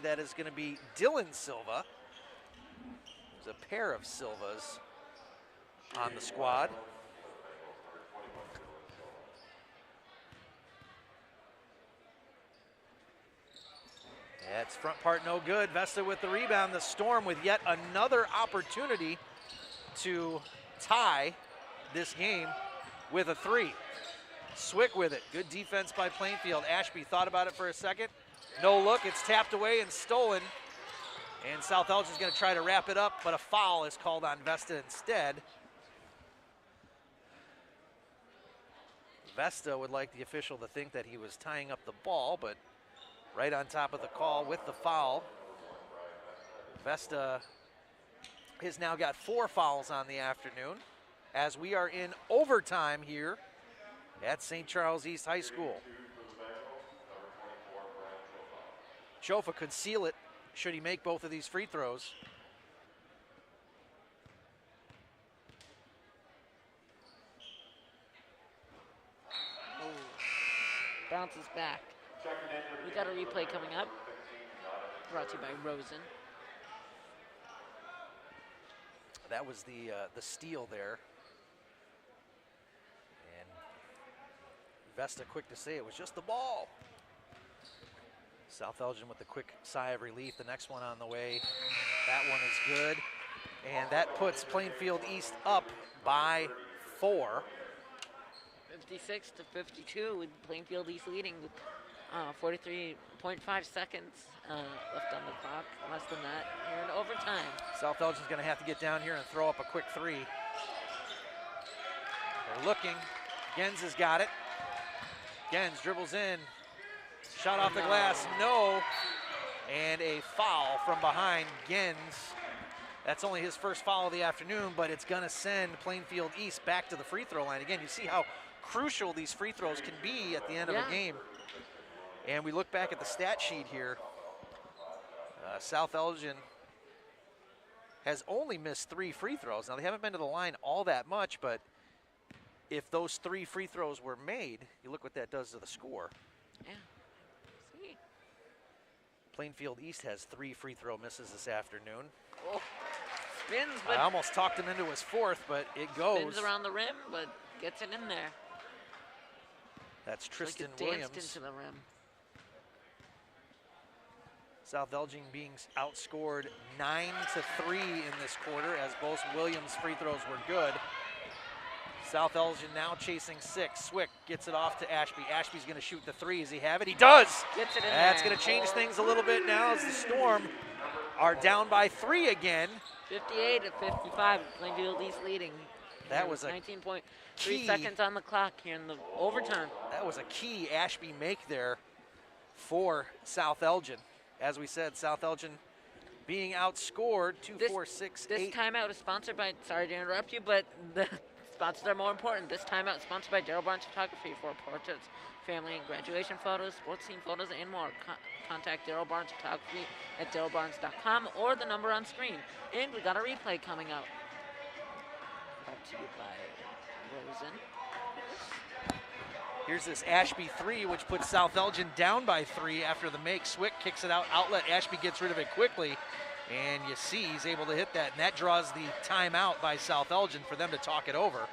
that is going to be Dylan Silva. There's a pair of Silvas on the squad. That's front part no good. Vesta with the rebound. The Storm with yet another opportunity to tie this game with a 3. Swick with it. Good defense by Plainfield. Ashby thought about it for a second. No look. It's tapped away and stolen. And South Elgin's going to try to wrap it up, but a foul is called on Vesta instead. Vesta would like the official to think that he was tying up the ball, but right on top of the call with the foul. Vesta has now got 4 fouls on the afternoon as we are in overtime here at St. Charles East High School. Chofa could seal it should he make both of these free throws. Bounces back. We got a replay coming up. Brought to you by Rosen. That was the steal there. And Vesta quick to say it was just the ball. South Elgin with a quick sigh of relief. The next one on the way. That one is good. And that puts Plainfield East up by 4. 56 to 52 with Plainfield East leading with 43.5 seconds left on the clock. Less than that here in overtime. South Elgin's going to have to get down here and throw up a quick 3. They're looking. Gens has got it. Gens dribbles in. Shot off the glass, no. And a foul from behind Gens. That's only his first foul of the afternoon, but it's going to send Plainfield East back to the free throw line. Again, you see how crucial these free throws can be at the end of a game. And we look back at the stat sheet here. South Elgin has only missed 3 free throws. Now, they haven't been to the line all that much, but if those 3 free throws were made, you look what that does to the score. Yeah. See. Plainfield East has 3 free throw misses this afternoon. Oh. Spins, but I almost talked him into his 4th, but it goes. Spins around the rim, but gets it in there. That's Tristan like Williams. Danced into the rim. South Elgin being outscored 9-3 in this quarter as both Williams' free throws were good. South Elgin now chasing 6. Swick gets it off to Ashby. Ashby's going to shoot the 3. Does he have it? He does. Gets it in That's there. going to change things a little bit now as the Storm are down by 3 again. 58 to 55. Plainfield East leading. That was a 19.3 key seconds on the clock here in the overtime. That was a key Ashby make there for South Elgin. As we said, South Elgin being outscored 2-4-6-8. This timeout is sponsored by, sorry to interrupt you, but the sponsors are more important. This timeout is sponsored by Daryl Barnes Photography for portraits, family and graduation photos, sports team photos, and more. Contact Daryl Barnes Photography at darylbarnes.com or the number on screen. And we got a replay coming up. Brought to you by Rosen. Here's this Ashby 3, which puts South Elgin down by 3 after the make. Swick kicks it out, outlet. Ashby gets rid of it quickly, and you see he's able to hit that, and that draws the timeout by South Elgin for them to talk it over.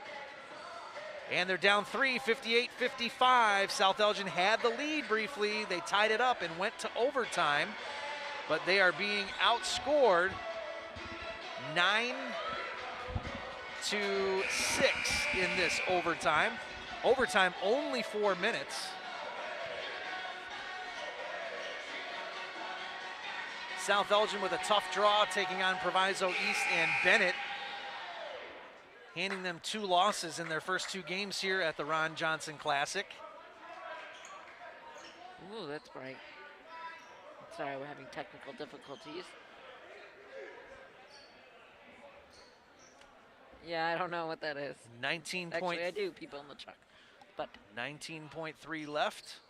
And they're down 3, 58-55. South Elgin had the lead briefly. They tied it up and went to overtime, but they are being outscored 9-6 in this overtime. Overtime only 4 minutes. South Elgin with a tough draw, taking on Proviso East and Bennett, handing them 2 losses in their first 2 games here at the Ron Johnson Classic. Ooh, that's bright. Sorry, we're having technical difficulties. Yeah, I don't know what that is. 19 Actually, point, I do, people in the truck. But 19.3 left.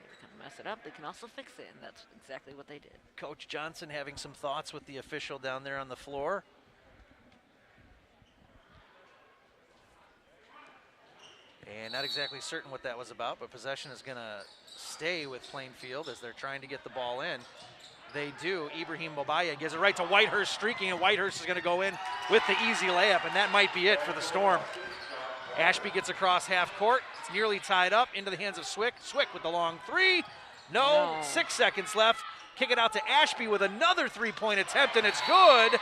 they can mess it up, they can also fix it, and that's exactly what they did. Coach Johnson having some thoughts with the official down there on the floor. And not exactly certain what that was about, but possession is going to stay with Plainfield as they're trying to get the ball in. They do. Ibrahim Bobaya gives it right to Whitehurst, streaking, and Whitehurst is going to go in with the easy layup, and that might be it for the Storm. Ashby gets across half court. It's nearly tied up into the hands of Swick. Swick with the long 3. No. 6 seconds left. Kick it out to Ashby with another 3-point attempt, and it's good.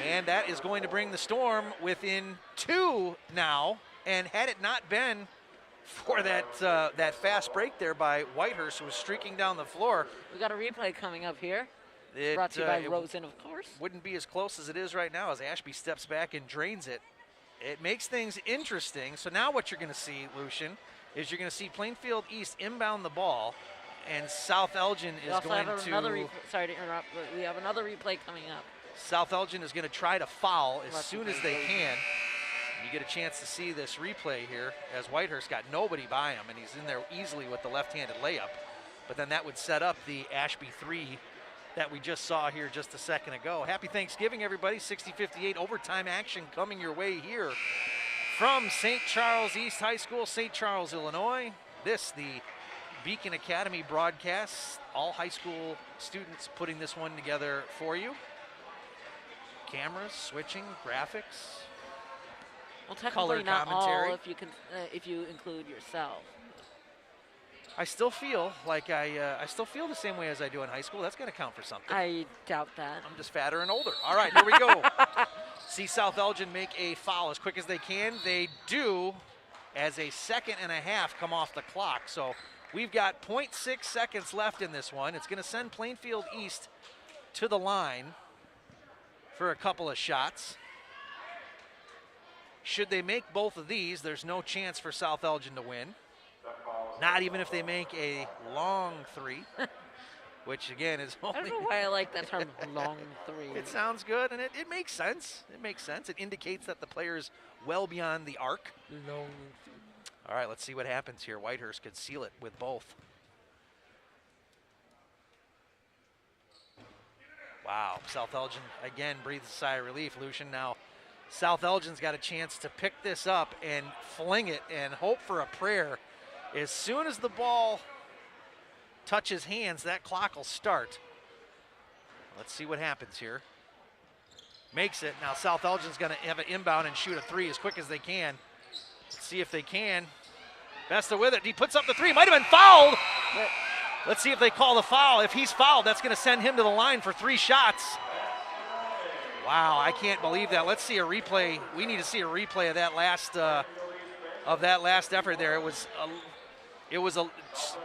And that is going to bring the Storm within 2 now. And had it not been for that fast break there by Whitehurst, who was streaking down the floor. We got a replay coming up here. Brought to you by Rosen, of course. Wouldn't be as close as it is right now as Ashby steps back and drains it. It makes things interesting. So now what you're going to see, Lucian, is you're going to see Plainfield East inbound the ball. And South Elgin We is also going have to. another sorry to interrupt, but we have another replay coming up. South Elgin is going to try to foul as Left soon as they can. You get a chance to see this replay here as Whitehurst got nobody by him, and he's in there easily with the left-handed layup. But then that would set up the Ashby 3 that we just saw here just a second ago. Happy Thanksgiving, everybody. 60-58 overtime action coming your way here from St. Charles East High School, St. Charles, Illinois. This, the Beacon Academy broadcast. All high school students putting this one together for you. Cameras, switching, graphics. Well, technically Color not commentary. all if you include yourself. I still feel like I still feel the same way as I do in high school. That's going to count for something. I doubt that. I'm just fatter and older. All right, here we go. See South Elgin make a foul as quick as they can. They do, as a second and a half come off the clock. So we've got 0.6 seconds left in this one. It's going to send Plainfield East to the line for a couple of shots. Should they make both of these, there's no chance for South Elgin to win. Not even if they make a long three, which again is only. I don't know why I like that term, long three. It sounds good, and it makes sense. It makes sense. It indicates that the player's well beyond the arc. Long. All right, let's see what happens here. Whitehurst could seal it with both. Wow, South Elgin again breathes a sigh of relief, Lucian. Now, South Elgin's got a chance to pick this up and fling it and hope for a prayer. As soon as the ball touches hands, that clock will start. Let's see what happens here. Makes it. Now South Elgin's going to have an inbound and shoot a three as quick as they can. Let's see if they can. Besta with it. He puts up the three. Might have been fouled. Let's see if they call the foul. If he's fouled, that's going to send him to the line for 3 shots. Wow, I can't believe that. Let's see a replay. We need to see a replay of that last effort there. It was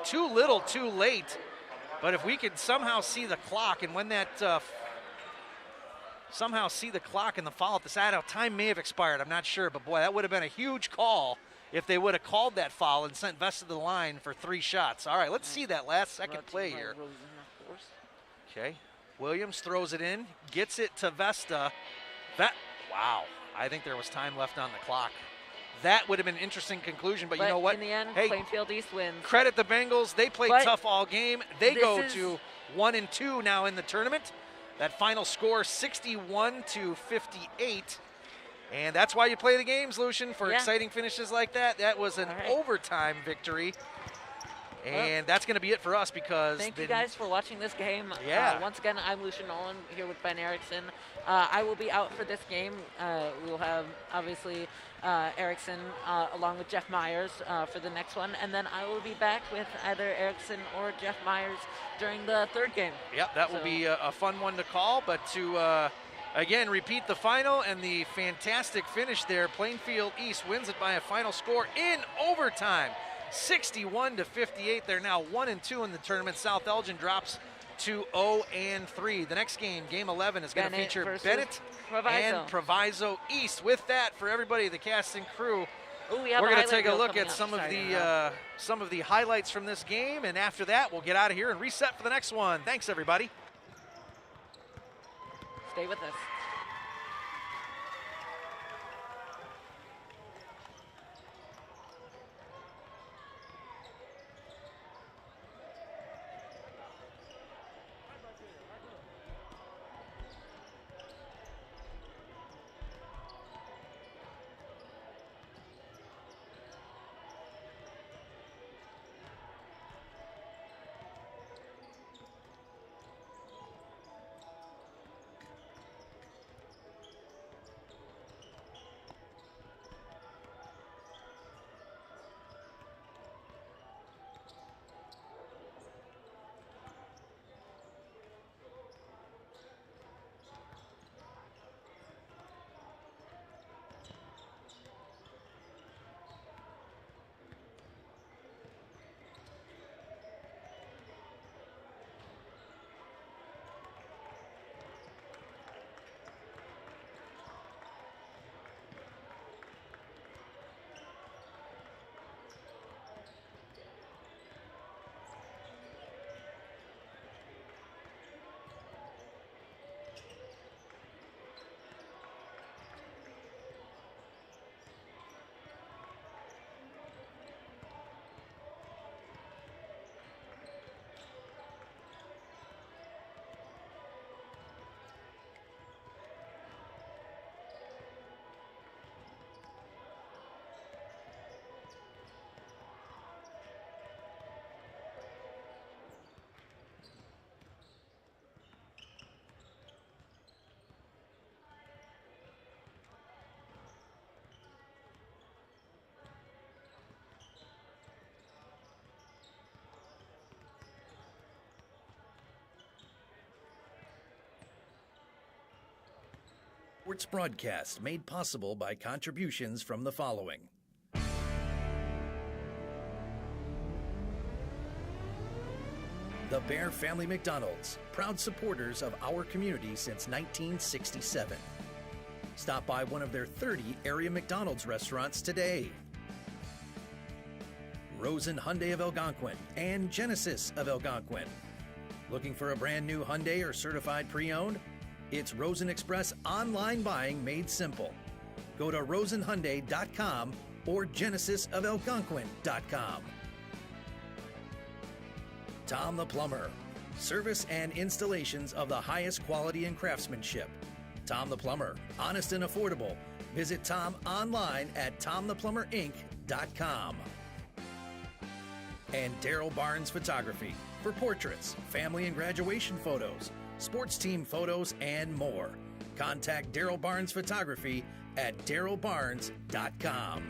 too little, too late. But if we could somehow see the clock, and when that somehow see the clock and the foul at the side, time may have expired. I'm not sure, but boy, that would have been a huge call if they would have called that foul and sent Vesta to the line for 3 shots. All right, let's see that last second play here. Okay, Williams throws it in, gets it to Vesta. Wow, I think there was time left on the clock. That would have been an interesting conclusion, but you know what? In the end, hey, Plainfield East wins. Credit the Bengals. They played tough all game. They go to 1-2 now in the tournament. That final score, 61-58. And that's why you play the games, Lucian, for exciting finishes like that. That was an overtime victory. And that's going to be it for us because... Thank you guys for watching this game. Yeah. Once again, I'm Lucian Nolan here with Ben Erickson. I will be out for this game. We will have, obviously, Erickson along with Jeff Myers for the next one. And then I will be back with either Erickson or Jeff Myers during the third game. Yep, that will be a fun one to call. But to, again, repeat the final and the fantastic finish there, Plainfield East wins it by a final score in overtime. 61-58. They're now 1-2 in the tournament. South Elgin drops to 0-3. The next game, game 11, is going to feature Bennett and Proviso East. With that, for everybody, the cast and crew, we're going to take a look at some of the highlights from this game, and after that, we'll get out of here and reset for the next one. Thanks, everybody. Stay with us. Sports broadcast made possible by contributions from the following. The Bear Family McDonald's, proud supporters of our community since 1967. Stop by one of their 30 area McDonald's restaurants today. Rosen Hyundai of Algonquin and Genesis of Algonquin. Looking for a brand new Hyundai or certified pre-owned? It's Rosen Express online buying made simple. Go to rosenhyundai.com or genesisofelgonquin.com. Tom the Plumber. Service and installations of the highest quality and craftsmanship. Tom the Plumber. Honest and affordable. Visit Tom online at tomtheplumberinc.com. And Daryl Barnes Photography for portraits, family and graduation photos, sports team photos, and more. Contact Daryl Barnes Photography at darylbarnes.com.